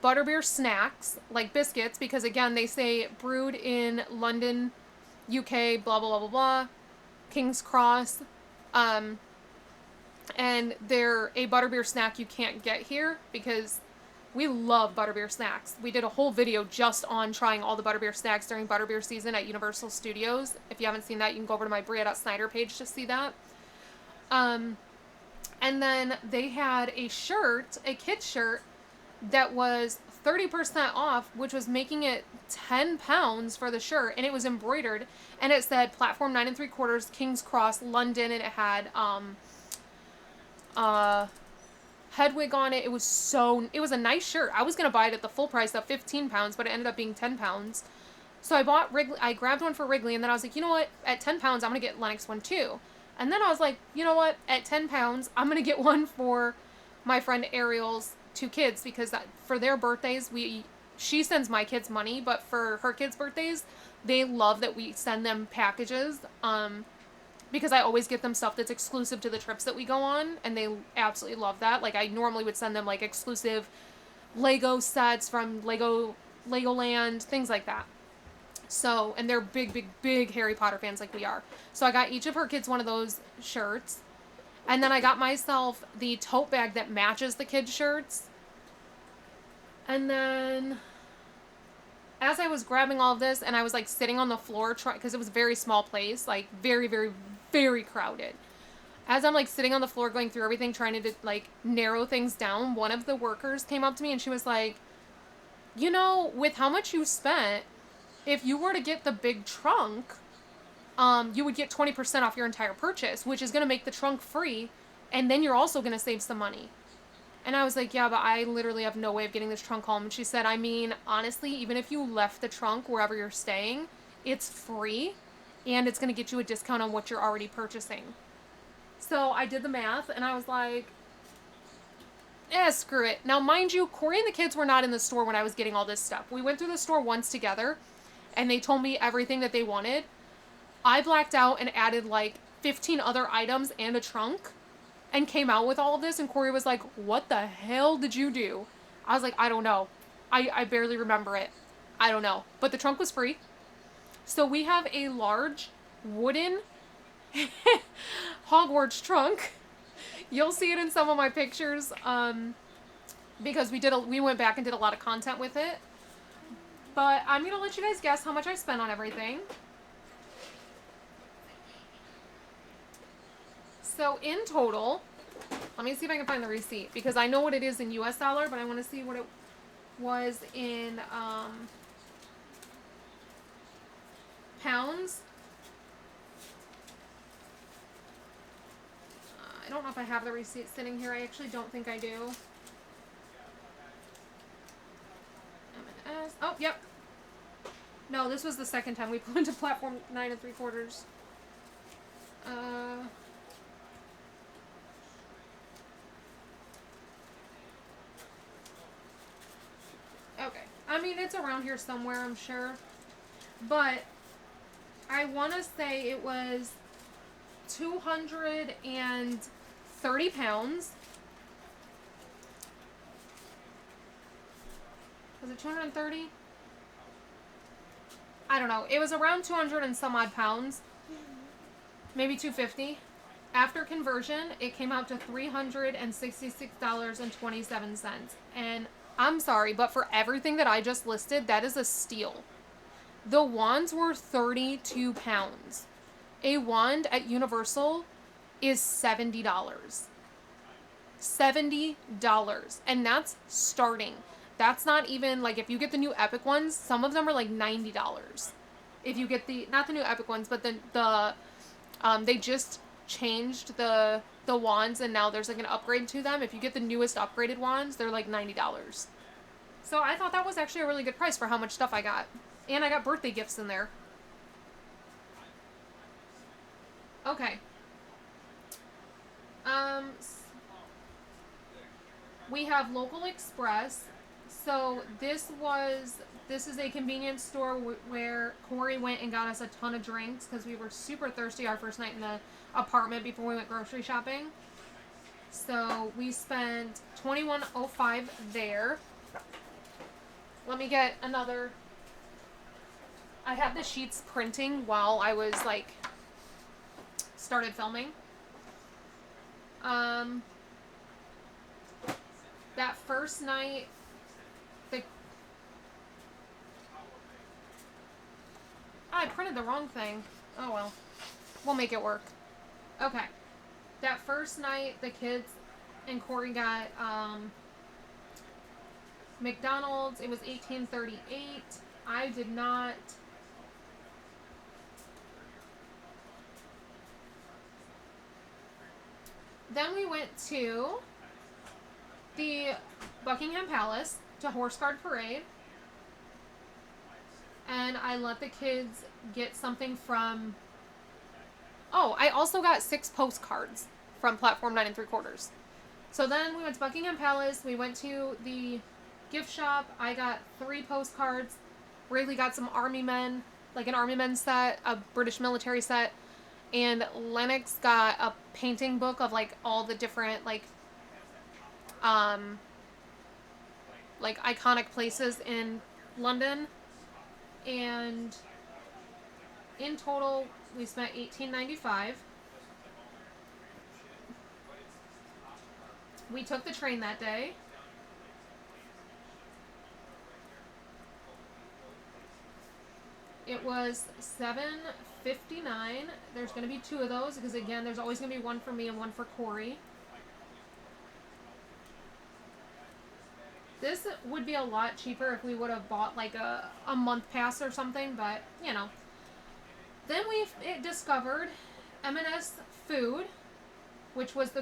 A: butterbeer snacks, like biscuits, because again, they say brewed in London, UK, blah, blah, blah, blah, blah, King's Cross. And they're a butterbeer snack you can't get here because we love butterbeer snacks. We did a whole video just on trying all the butterbeer snacks during butterbeer season at Universal Studios. If you haven't seen that, you can go over to my Bria.Snyder page to see that. And then they had a shirt, a kid's shirt, that was 30% off, which was making it £10 for the shirt, and it was embroidered, and it said platform 9 3/4 King's Cross London, and it had Hedwig on it. It was a nice shirt. I was gonna buy it at the full price of £15, but it ended up being £10. So I grabbed one for Wrigley, and then I was like, you know what, at £10 I'm gonna get Lennox one too. And then I was like, you know what, at £10 I'm gonna get one for my friend Ariel's 2 kids, because for their birthdays she sends my kids money, but for her kids' birthdays they love that we send them packages, because I always get them stuff that's exclusive to the trips that we go on, and they absolutely love that. Like, I normally would send them like exclusive Lego sets from Legoland, things like that. So, and they're big Harry Potter fans like we are. So I got each of her kids one of those shirts. And then I got myself the tote bag that matches the kids' shirts. And then as I was grabbing all of this, and I was like sitting on the floor, because it was a very small place, like very, very, very crowded. As I'm like sitting on the floor going through everything, trying to like narrow things down, one of the workers came up to me and she was like, you know, with how much you spent, if you were to get the big trunk, you would get 20% off your entire purchase, which is going to make the trunk free, and then you're also going to save some money. And I was like, yeah, but I literally have no way of getting this trunk home. And she said, I mean, honestly, even if you left the trunk wherever you're staying, it's free, and it's going to get you a discount on what you're already purchasing. So I did the math, and I was like, screw it. Now, mind you, Corey and the kids were not in the store when I was getting all this stuff. We went through the store once together, and they told me everything that they wanted. I blacked out and added like 15 other items and a trunk and came out with all of this, and Corey was like, what the hell did you do? I was like, I don't know. I barely remember it. I don't know. But the trunk was free. So we have a large wooden Hogwarts trunk. You'll see it in some of my pictures, because we went back and did a lot of content with it. But I'm going to let you guys guess how much I spent on everything. So in total, let me see if I can find the receipt, because I know what it is in US dollar, but I want to see what it was in pounds. I don't know if I have the receipt sitting here. I actually don't think I do. M&S. Oh, yep. No, this was the second time we put into platform 9 3/4. Okay. I mean, it's around here somewhere, I'm sure. But I want to say it was 230 pounds. Was it 230? I don't know. It was around 200 and some odd pounds. Maybe 250. After conversion, it came out to $366.27. And I'm sorry, but for everything that I just listed, that is a steal. The wands were 32 pounds. A wand at Universal is $70. $70. And that's starting. That's not even, like, if you get the new Epic ones, some of them are like $90. If you get not the new Epic ones, but they just changed the wands, and now there's like an upgrade to them. If you get the newest upgraded wands, they're like $90. So I thought that was actually a really good price for how much stuff I got. And I got birthday gifts in there. Okay. Um, we have Local Express. So this is a convenience store where Corey went and got us a ton of drinks because we were super thirsty our first night in the apartment before we went grocery shopping. So we spent $21.05 there. Let me get another. I had the sheets printing while I was like started filming. That first night, I printed the wrong thing. Oh well, we'll make it work. Okay, that first night, the kids and Corey got McDonald's. It was $18.38. I did not. Then we went to the Buckingham Palace to Horse Guard Parade. And I let the kids get something from... Oh, I also got 6 postcards from Platform 9 3/4. So then we went to Buckingham Palace. We went to the gift shop. I got 3 postcards. Rayleigh got some Army Men, like an Army Men set, a British military set. And Lennox got a painting book of like all the different like iconic places in London. And in total we spent $18.95. We took the train that day. It was $7.59. There's going to be 2 of those because again there's always going to be one for me and one for Corey. This would be a lot cheaper if we would have bought like a month pass or something, but you know. Then we discovered M&S Food, which was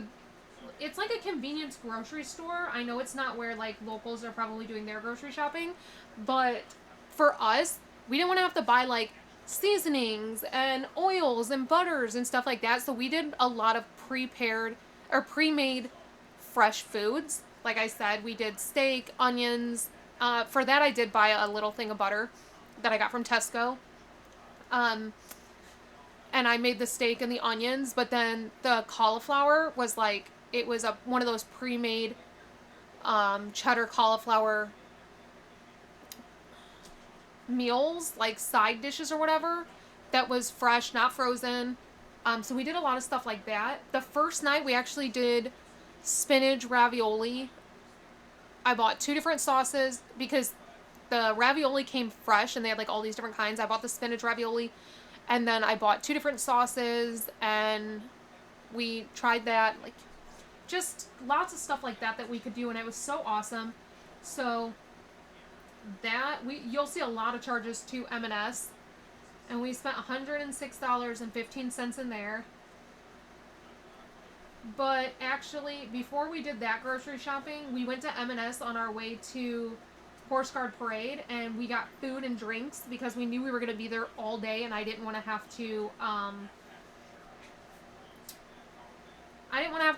A: it's like a convenience grocery store. I know it's not where like locals are probably doing their grocery shopping, but for us, we didn't want to have to buy like seasonings and oils and butters and stuff like that. So we did a lot of prepared or pre-made fresh foods. Like I said, we did steak, onions. For that, I did buy a little thing of butter that I got from Tesco. And I made the steak and the onions, but then the cauliflower was like, it was one of those pre-made cheddar cauliflower meals, like side dishes or whatever, that was fresh, not frozen. So we did a lot of stuff like that. The first night we actually did spinach ravioli. I bought 2 different sauces because the ravioli came fresh and they had like all these different kinds. I bought the spinach ravioli and then I bought 2 different sauces and we tried that. Like just lots of stuff like that we could do, and it was so awesome. So that you'll see a lot of charges to M&S, and we spent $106.15 in there. But actually, before we did that grocery shopping, we went to M&S on our way to Horse Guard Parade, and we got food and drinks because we knew we were going to be there all day, and I didn't want to have to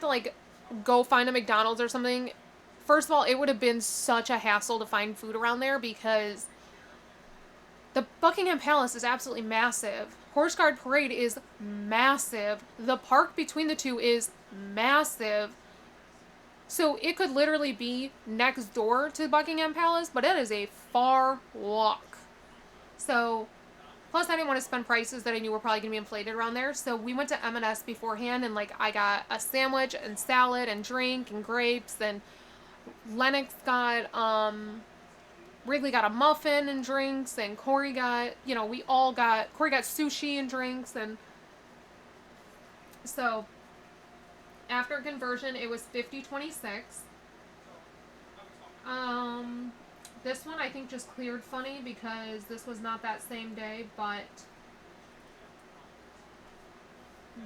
A: like go find a McDonald's or something. First of all, it would have been such a hassle to find food around there because the Buckingham Palace is absolutely massive. Horse Guard Parade is massive. The park between the two is massive. So it could literally be next door to Buckingham Palace, but it is a far walk. So, plus I didn't want to spend prices that I knew were probably going to be inflated around there. So we went to M&S beforehand, and like I got a sandwich and salad and drink and grapes, and Lennox got Wrigley got a muffin and drinks, and Corey got, Corey got sushi and drinks, and so after conversion it was $50.26. This one I think just cleared funny because this was not that same day, but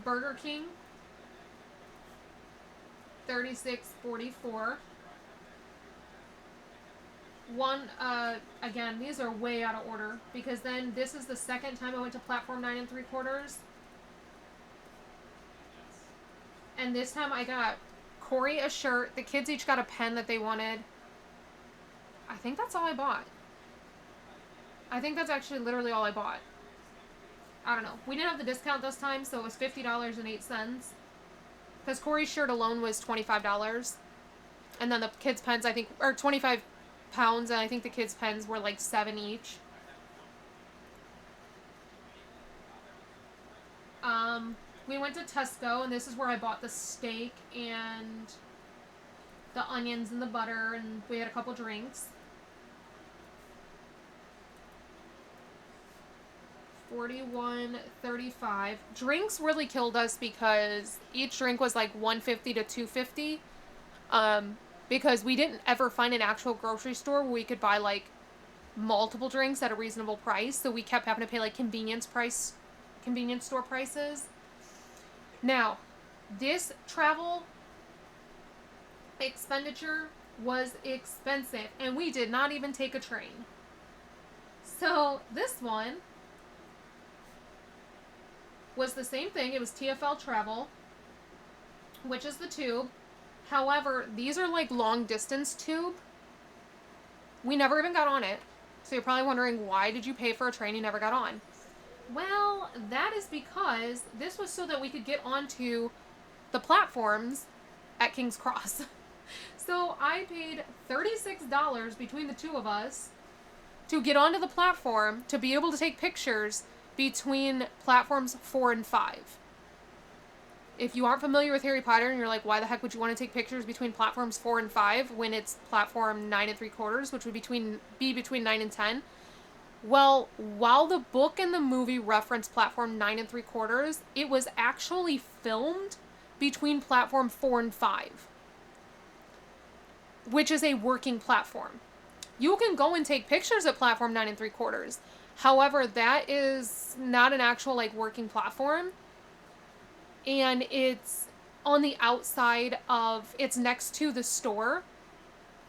A: Burger King $36.44. One, again, these are way out of order because then this is the second time I went to platform 9 3/4. And this time I got Corey a shirt. The kids each got a pen that they wanted. I think that's all I bought. I think that's actually literally all I bought. I don't know. We didn't have the discount this time, so it was $50.08. Because Corey's shirt alone was $25. And then the kids' pens, I think, or 25 pounds, and I think the kids' pens were like $7 each. We went to Tesco, and this is where I bought the steak and the onions and the butter, and we had a couple drinks. $41.35. Drinks really killed us because each drink was like $1.50 to $2.50. Because we didn't ever find an actual grocery store where we could buy like multiple drinks at a reasonable price, so we kept having to pay like convenience store prices. Now, this travel expenditure was expensive, and we did not even take a train. So this one was the same thing. It was TFL Travel, which is the tube. However, these are like long distance tube. We never even got on it. So you're probably wondering, why did you pay for a train you never got on? Well, that is because this was so that we could get onto the platforms at King's Cross. So I paid $36 between the two of us to get onto the platform to be able to take pictures between platforms 4 and 5. If you aren't familiar with Harry Potter and you're like, why the heck would you want to take pictures between platforms 4 and 5 when it's platform 9 3/4, which would be between 9 and 10? Well, while the book and the movie reference platform 9 3/4, it was actually filmed between platform 4 and 5, which is a working platform. You can go and take pictures at platform 9 3/4. However, that is not an actual like working platform. And it's on the outside of, it's next to the store.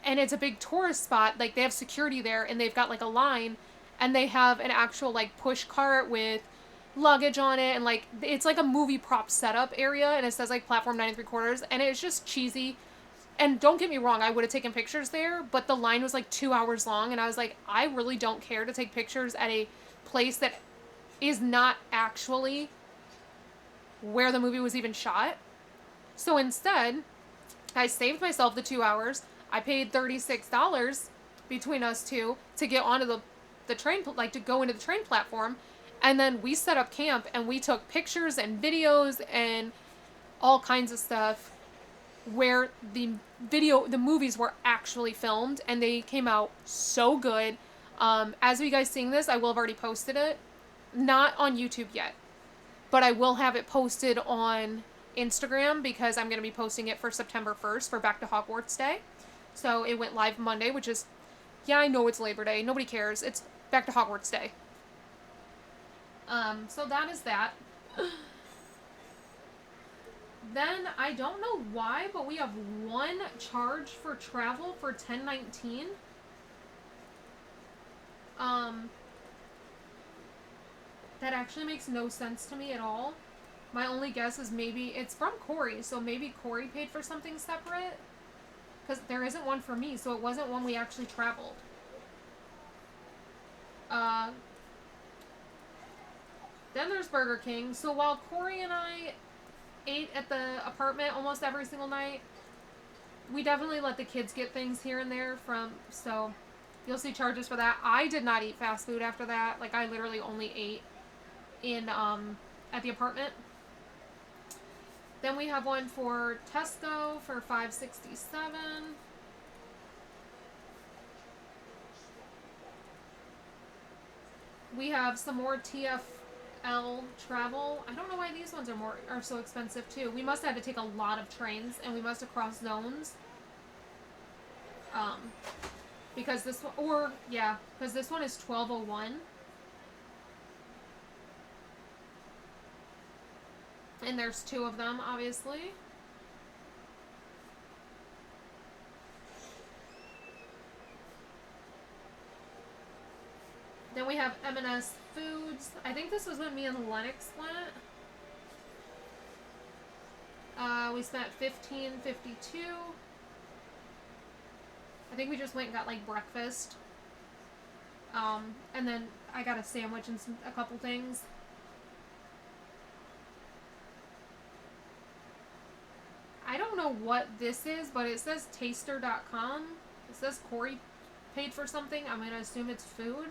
A: And it's a big tourist spot. Like, they have security there, and they've got like a line, and they have an actual like push cart with luggage on it, and like it's like a movie prop setup area, and it says like platform 9 3/4, and it's just cheesy. And don't get me wrong, I would have taken pictures there, but the line was like 2 hours long, and I was like, I really don't care to take pictures at a place that is not actually where the movie was even shot. So instead, I saved myself the 2 hours. I paid $36 between us two to get onto the train, like to go into the train platform. And then we set up camp, and we took pictures and videos and all kinds of stuff where the movies were actually filmed, and they came out so good. As you guys seeing this, I will have already posted it. Not on YouTube yet, but I will have it posted on Instagram because I'm going to be posting it for September 1st for Back to Hogwarts Day. So it went live Monday, which is, yeah, I know it's Labor Day. Nobody cares. It's Back to Hogwarts Day. So that is that. Then, I don't know why, but we have one charge for travel for 1019. That actually makes no sense to me at all. My only guess is maybe it's from Corey, so maybe Corey paid for something separate. Because there isn't one for me, so it wasn't one we actually traveled. Then there's Burger King. So while Corey and I ate at the apartment almost every single night, we definitely let the kids get things here and there from, so you'll see charges for that. I did not eat fast food after that. Like, I literally only ate in at the apartment. Then we have one for Tesco for $5.67. We have some more TFL travel. I don't know why these ones are so expensive too. We must have had to take a lot of trains, and we must have crossed zones. Because this one, or yeah, because this one is 1201. And there's two of them, obviously. Then we have M&S Foods. I think this was when me and Lennox went. We spent $15.52. I think we just went and got like breakfast. And then I got a sandwich and a couple things. I don't know what this is, but it says taster.com. It says Corey paid for something. I'm going to assume it's food.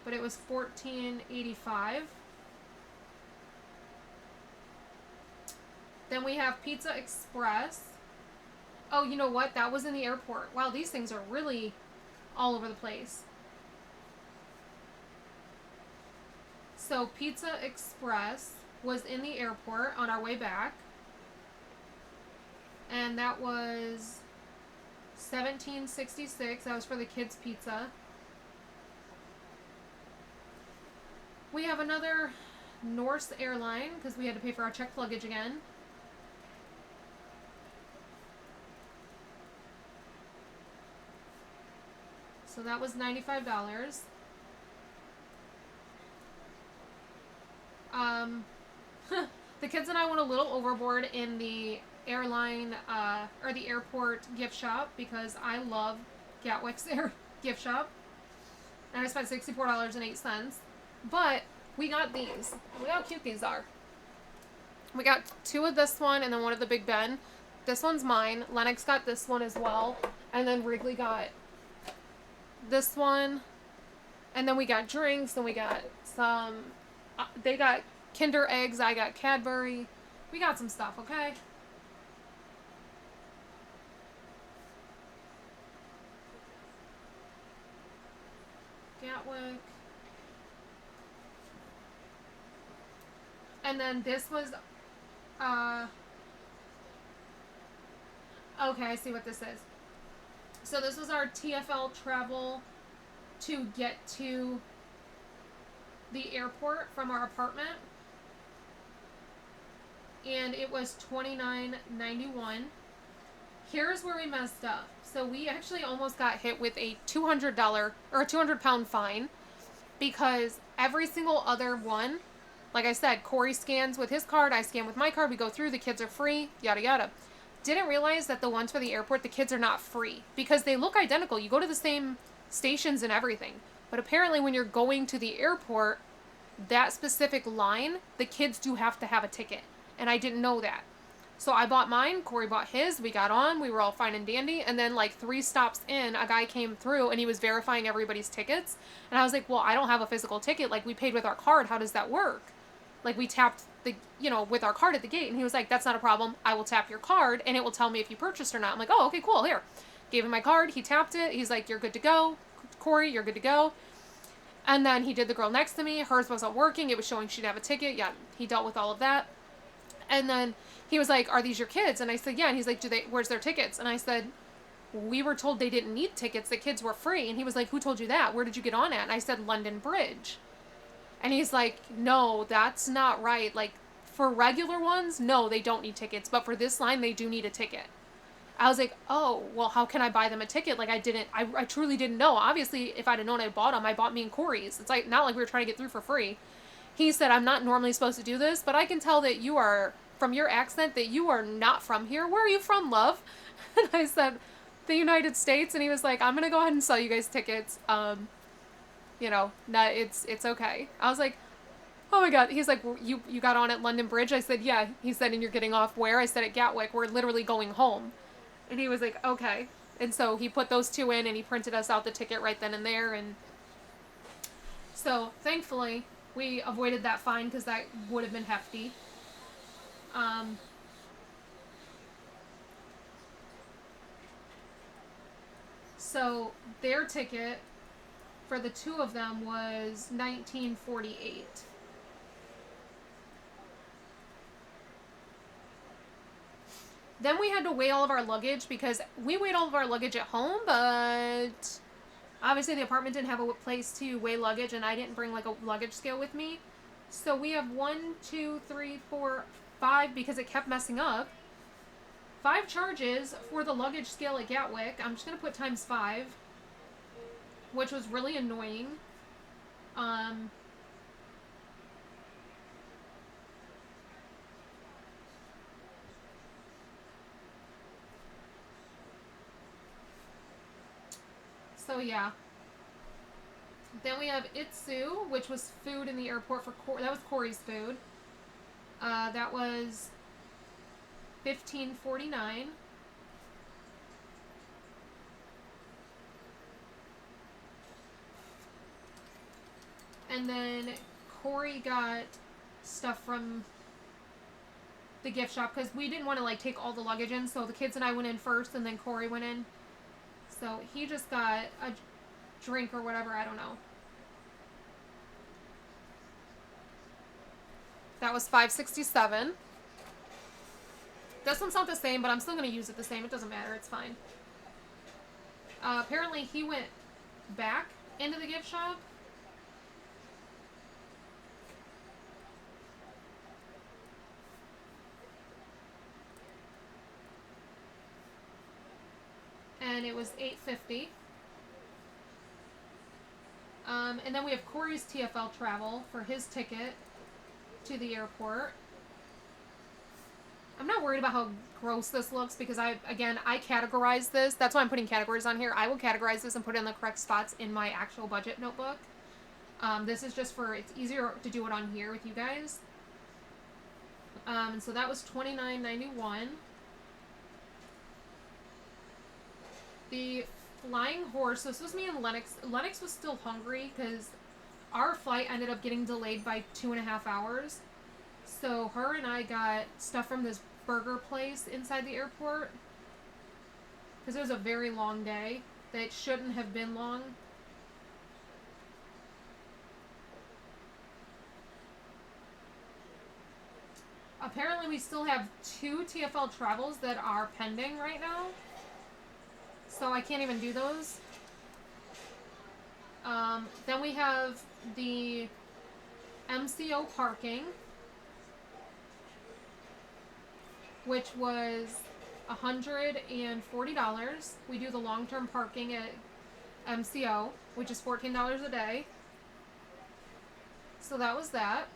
A: But it was $14.85. Then we have Pizza Express. Oh, you know what? That was in the airport. Wow, these things are really all over the place. So Pizza Express was in the airport on our way back. And that was $17.66. That was for the kids' pizza. We have another Norse airline because we had to pay for our checked luggage again. So that was $95. The kids and I went a little overboard in the airline or the airport gift shop because I love Gatwick's gift shop. And I spent $64.08. But we got these. Look how cute these are. We got two of this one and then one of the Big Ben. This one's mine. Lennox got this one as well. And then Wrigley got this one. And then we got drinks. Then we got some... they got Kinder Eggs. I got Cadbury. We got some stuff, okay? Gatwick. And then this was, okay, I see what this is. So this was our TFL travel to get to the airport from our apartment. And it was $29.91. Here's where we messed up. So we actually almost got hit with a $200 or a 200-pound fine because every single other one, like I said, Corey scans with his card, I scan with my card, we go through, the kids are free, yada yada. Didn't realize that the ones for the airport, the kids are not free because they look identical. You go to the same stations and everything. But apparently when you're going to the airport, that specific line, the kids do have to have a ticket. And I didn't know that. So I bought mine, Corey bought his, we got on, we were all fine and dandy, and then like 3 stops in, a guy came through and he was verifying everybody's tickets. And I was like, well, I don't have a physical ticket, like we paid with our card, how does that work? Like we tapped the, with our card at the gate, and he was like, that's not a problem, I will tap your card and it will tell me if you purchased or not. I'm like, oh, okay, cool, here. Gave him my card, he tapped it, he's like, you're good to go, Corey, you're good to go. And then he did the girl next to me, hers wasn't working, it was showing she didn't have a ticket, yeah, he dealt with all of that. And then he was like, are these your kids? And I said, yeah. And he's like, where's their tickets? And I said, we were told they didn't need tickets. The kids were free. And he was like, who told you that? Where did you get on at? And I said, London Bridge. And he's like, no, that's not right. Like, for regular ones, no, they don't need tickets. But for this line, they do need a ticket. I was like, oh, well, how can I buy them a ticket? Like, I truly didn't know. Obviously, if I'd have known I bought them, I bought me and Corey's. It's like, not like we were trying to get through for free. He said, I'm not normally supposed to do this, but I can tell that you are, from your accent, that you are not from here. Where are you from, love? And I said, the United States. And he was like, I'm going to go ahead and sell you guys tickets. It's okay. I was like, oh my God. He's like, you got on at London Bridge? I said, yeah. He said, and you're getting off where? I said, at Gatwick. We're literally going home. And he was like, okay. And so he put those 2 in and he printed us out the ticket right then and there. And so thankfully we avoided that fine because that would have been hefty. So their ticket for the 2 of them was $19.48. Then we had to weigh all of our luggage because we weighed all of our luggage at home, but obviously the apartment didn't have a place to weigh luggage and I didn't bring like a luggage scale with me. So we have 1, 2, 3, 4, 5 because it kept messing up. 5 charges for the luggage scale at Gatwick. I'm just going to put times 5, which was really annoying. Um, so yeah. Then we have Itsu, which was food in the airport for that was Corey's food. That was $15.49. And then Corey got stuff from the gift shop because we didn't want to like take all the luggage in, so the kids and I went in first and then Corey went in. So he just got a drink or whatever, I don't know. That was $5.67. This one's not the same, but I'm still going to use it the same. It doesn't matter. It's fine. Apparently he went back into the gift shop. And it was $8.50. And then we have Corey's TFL travel for his ticket to the airport. I'm not worried about how gross this looks because I categorize this. That's why I'm putting categories on here. I will categorize this and put it in the correct spots in my actual budget notebook. This is just for, it's easier to do it on here with you guys. So that was $29.91. The flying horse, so this was me and Lennox. Lennox was still hungry because our flight ended up getting delayed by 2.5 hours. So her and I got stuff from this burger place inside the airport because it was a very long day that shouldn't have been long. Apparently we still have 2 TFL travels that are pending right now. So I can't even do those. Then we have the MCO parking, which was $140. We do the long-term parking at MCO, which is $14 a day. So that was that.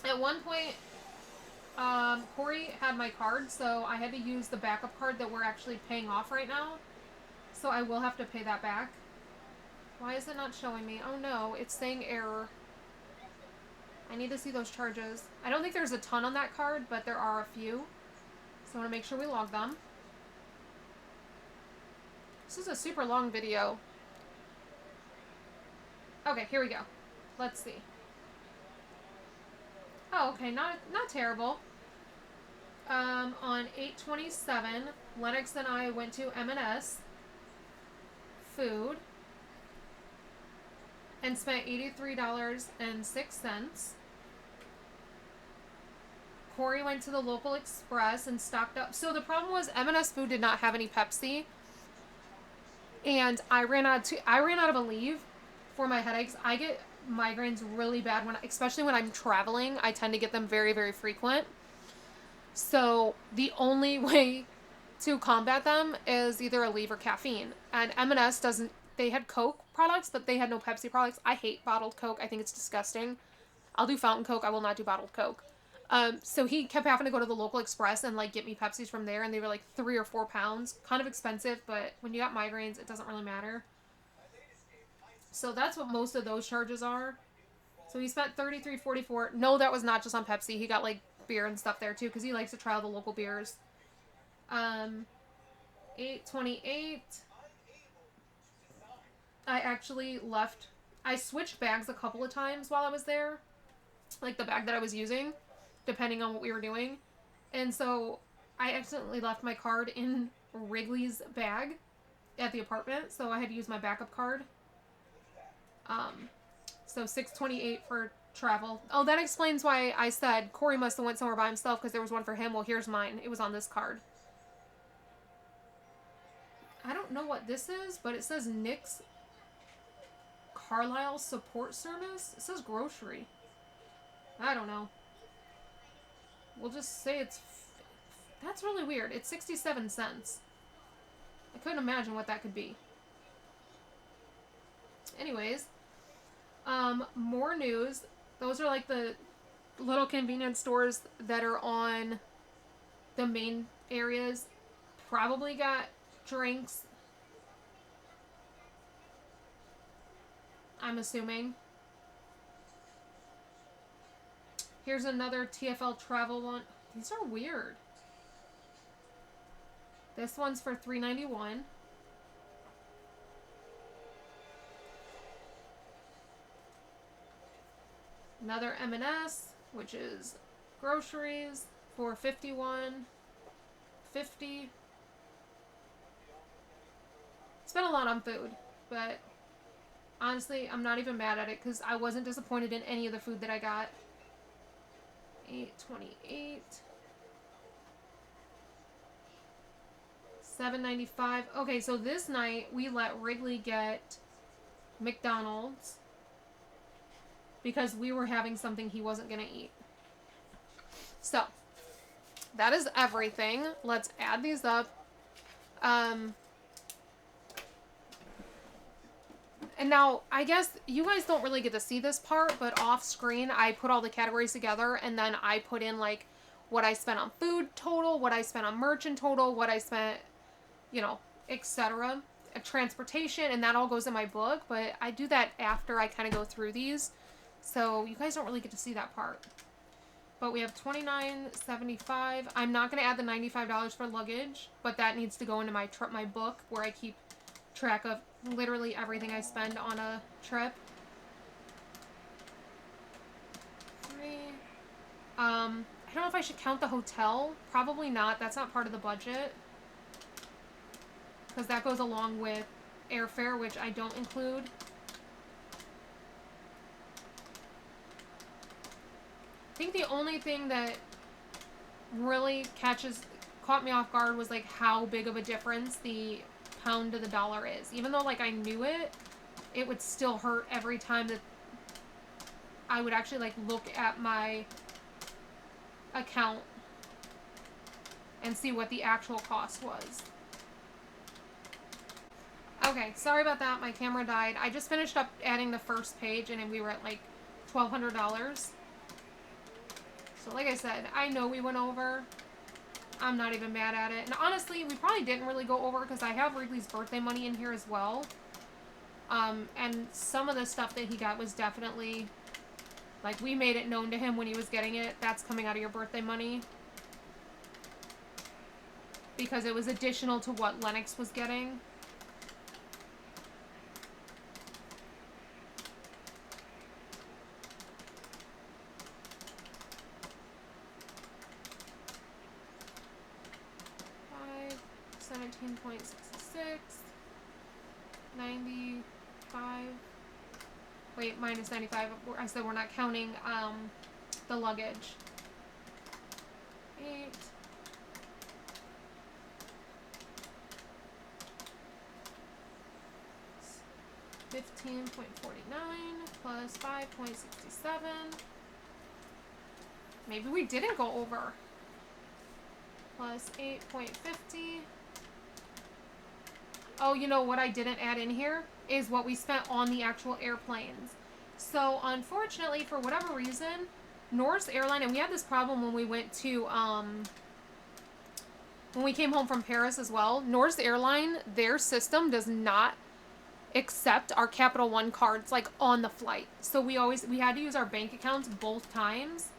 A: At one point, Corey had my card, so I had to use the backup card that we're actually paying off right now. So I will have to pay that back. Why is it not showing me? Oh no, it's saying error. I need to see those charges. I don't think there's a ton on that card, but there are a few. So I want to make sure we log them. This is a super long video. Okay, here we go. Let's see. Oh, okay, not terrible. On 8/27, Lennox and I went to M&S Food and spent $83.06. Corey went to the local express and stocked up. So the problem was M&S Food did not have any Pepsi, and I ran out of Aleve for my headaches. I get migraines really bad especially when I'm traveling. I tend to get them very, very frequent. So the only way to combat them is either Aleve or caffeine. And M&S doesn't. They had Coke products, but they had no Pepsi products. I hate bottled Coke. I think it's disgusting. I'll do fountain Coke. I will not do bottled Coke. So he kept having to go to the local express and like get me Pepsis from there, and they were like 3 or 4 pounds. Kind of expensive, but when you got migraines, it doesn't really matter. So that's what most of those charges are. So he spent $33.44. No, that was not just on Pepsi. He got like beer and stuff there too because he likes to try all the local beers. 8/28. I actually left. I switched bags a couple of times while I was there, like the bag that I was using, depending on what we were doing. And so I accidentally left my card in Wrigley's bag at the apartment, so I had to use my backup card. So $6.28 for travel. Oh, that explains why I said Corey must have went somewhere by himself because there was one for him. Well, here's mine. It was on this card. I don't know what this is, but it says Nick's Carlisle Support Service. It says grocery. I don't know. We'll just say it's... That's really weird. It's 67 cents. I couldn't imagine what that could be. Anyways, More news. Those are like the little convenience stores that are on the main areas. Probably got drinks, I'm assuming. Here's another TFL travel one. These are weird. This one's for $3.91. Another M&S, which is groceries, for $51.50. Spent a lot on food, but honestly, I'm not even mad at it because I wasn't disappointed in any of the food that I got. $8.28. $7.95. Okay, so this night we let Wrigley get McDonald's because we were having something he wasn't gonna eat. So that is everything. Let's add these up. And now, I guess you guys don't really get to see this part, but off screen, I put all the categories together, and then I put in, like, what I spent on food total, what I spent on merch in total, what I spent, you know, etc. Transportation, and that all goes in my book, but I do that after I kind of go through these, so you guys don't really get to see that part. But we have $29.75. I'm not going to add the $95 for luggage, but that needs to go into my book, where I keep track of literally everything I spend on a trip. I don't know if I should count the hotel. Probably not. That's not part of the budget, because that goes along with airfare, which I don't include. I think the only thing that really caught me off guard was, like, how big of a difference the pound to the dollar is. Even though, like, I knew it, it would still hurt every time that I would actually, like, look at my account and see what the actual cost was. Okay, sorry about that. My camera died. I just finished up adding the first page, and we were at, like, $1,200. So, like I said, I know we went over. I'm not even mad at it. And honestly, we probably didn't really go over because I have Wrigley's birthday money in here as well. And some of the stuff that he got was definitely, like, we made it known to him when he was getting it. That's coming out of your birthday money. Because it was additional to what Lennox was getting. $17.66, 95. Wait, minus 95. I said we're not counting the luggage. 8. $15.49 plus 5.67. Maybe we didn't go over. Plus 8.50. Oh, you know what I didn't add in here is what we spent on the actual airplanes. So, unfortunately, for whatever reason, Norse Airline, and we had this problem when we went to, when we came home from Paris as well. Norse Airline, their system does not accept our Capital One cards, like, on the flight. So we had to use our bank accounts both times.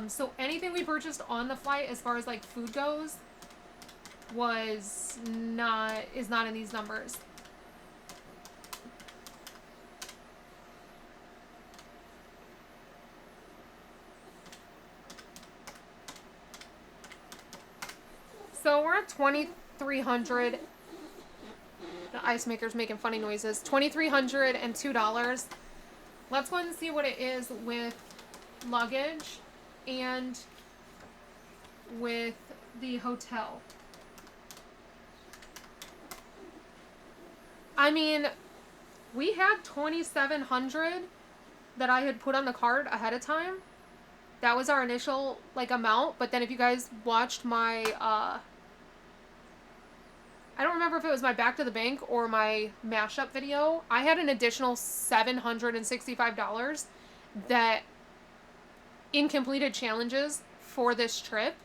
A: So anything we purchased on the flight, as far as, like, food goes, is not in these numbers. So we're at 2,300. The ice maker's making funny noises. $2,302. Let's go ahead and see what it is with luggage and with the hotel. I mean, we had $2,700 that I had put on the card ahead of time. That was our initial, like, amount. But then if you guys watched my I don't remember if it was my Back to the Bank or my mashup video. I had an additional $765 that in completed challenges for this trip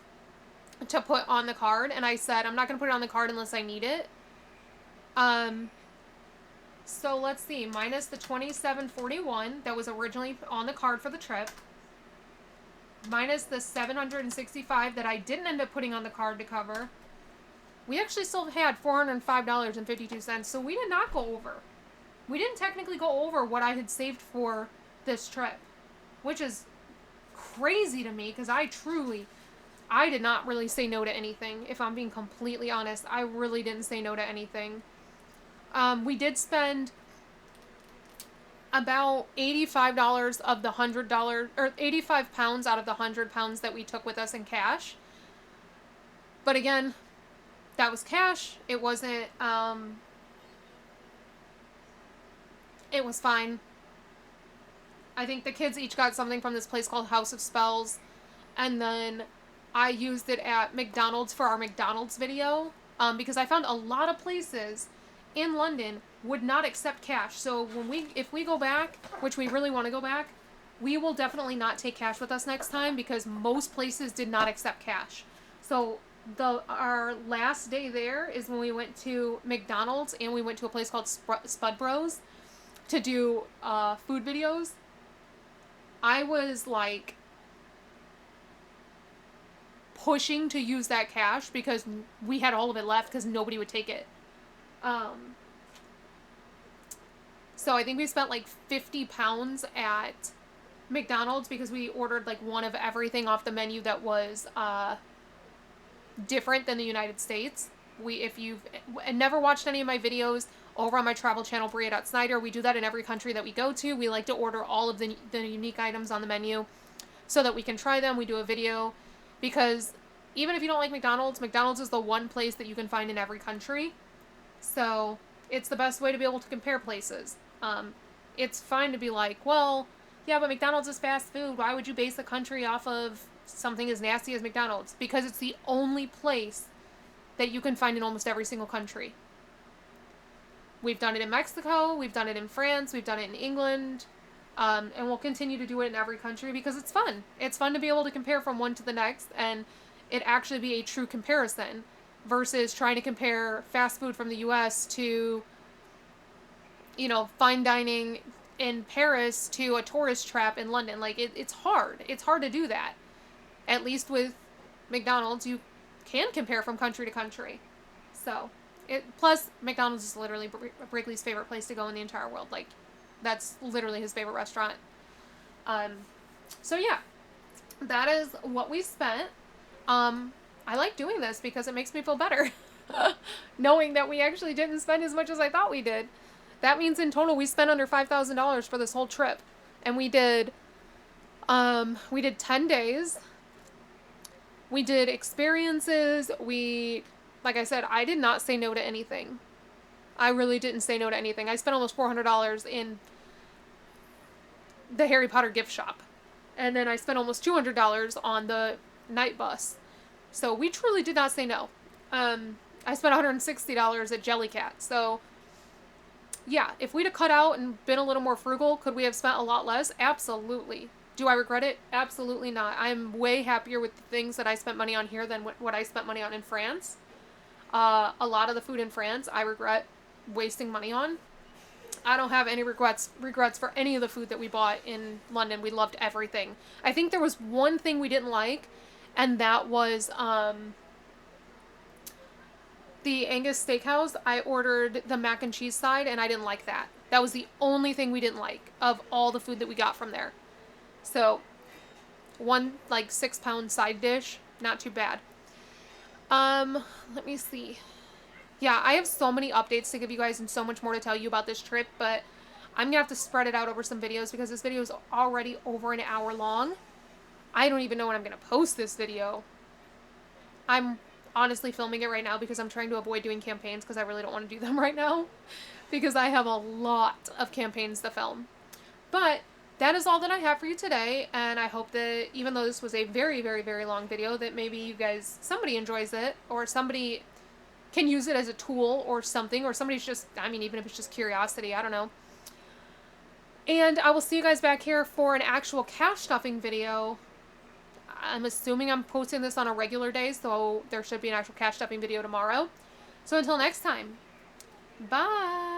A: to put on the card, and I said I'm not going to put it on the card unless I need it. So let's see, minus the 2741 that was originally on the card for the trip, minus the 765 that I didn't end up putting on the card to cover. We actually still had $405.52, so we did not go over. We didn't technically go over what I had saved for this trip, which is crazy to me because I did not really say no to anything. If I'm being completely honest, I really didn't say no to anything. We did spend about $85 of the $100, or 85 pounds out of the 100 pounds that we took with us in cash. But again, that was cash. It wasn't, it was fine. I think the kids each got something from this place called House of Spells. And then I used it at McDonald's for our McDonald's video. Because I found a lot of places in London would not accept cash. So if we go back, which we really want to go back, we will definitely not take cash with us next time because most places did not accept cash. So our last day there is when we went to McDonald's and we went to a place called Spud Bros to do food videos. I was like pushing to use that cash because we had all of it left because nobody would take it. So I think we spent like 50 pounds at McDonald's because we ordered like one of everything off the menu that was different than the United States. If you've never watched any of my videos over on my travel channel, Bria.Snyder, we do that in every country that we go to. We like to order all of the unique items on the menu so that we can try them. We do a video because even if you don't like McDonald's, McDonald's is the one place that you can find in every country. So it's the best way to be able to compare places. It's fine to be like, well, yeah, but McDonald's is fast food. Why would you base a country off of something as nasty as McDonald's? Because it's the only place that you can find in almost every single country. We've done it in Mexico, we've done it in France, we've done it in England, and we'll continue to do it in every country because it's fun. It's fun to be able to compare from one to the next and it actually be a true comparison versus trying to compare fast food from the US to, you know, fine dining in Paris to a tourist trap in London. Like, it's hard. It's hard to do that. At least with McDonald's, you can compare from country to country. So, plus, McDonald's is literally Wrigley's favorite place to go in the entire world. Like, that's literally his favorite restaurant. So yeah, that is what we spent. I like doing this because it makes me feel better. Knowing that we actually didn't spend as much as I thought we did. That means in total we spent under $5,000 for this whole trip. And we did 10 days. We did experiences. Like I said, I did not say no to anything. I really didn't say no to anything. I spent almost $400 in the Harry Potter gift shop. And then I spent almost $200 on the night bus. So we truly did not say no. I spent $160 at Jellycat. So yeah, if we'd have cut out and been a little more frugal, could we have spent a lot less? Absolutely. Do I regret it? Absolutely not. I'm way happier with the things that I spent money on here than what I spent money on in France. A lot of the food in France I regret wasting money on. I don't have any regrets for any of the food that we bought in London. We loved everything. I think there was one thing we didn't like, and that was the Angus Steakhouse. I ordered the mac and cheese side, and I didn't like that. That was the only thing we didn't like of all the food that we got from there. So, one, like, 6-pound side dish, not too bad. Let me see. Yeah, I have so many updates to give you guys and so much more to tell you about this trip, but I'm gonna have to spread it out over some videos because this video is already over an hour long. I don't even know when I'm gonna post this video. I'm honestly filming it right now because I'm trying to avoid doing campaigns because I really don't want to do them right now because I have a lot of campaigns to film. But that is all that I have for you today, and I hope that even though this was a very, very, very long video, that maybe you guys, somebody enjoys it, or somebody can use it as a tool or something, or somebody's just, I mean, even if it's just curiosity, I don't know. And I will see you guys back here for an actual cash stuffing video. I'm assuming I'm posting this on a regular day, so there should be an actual cash stuffing video tomorrow. So until next time, bye.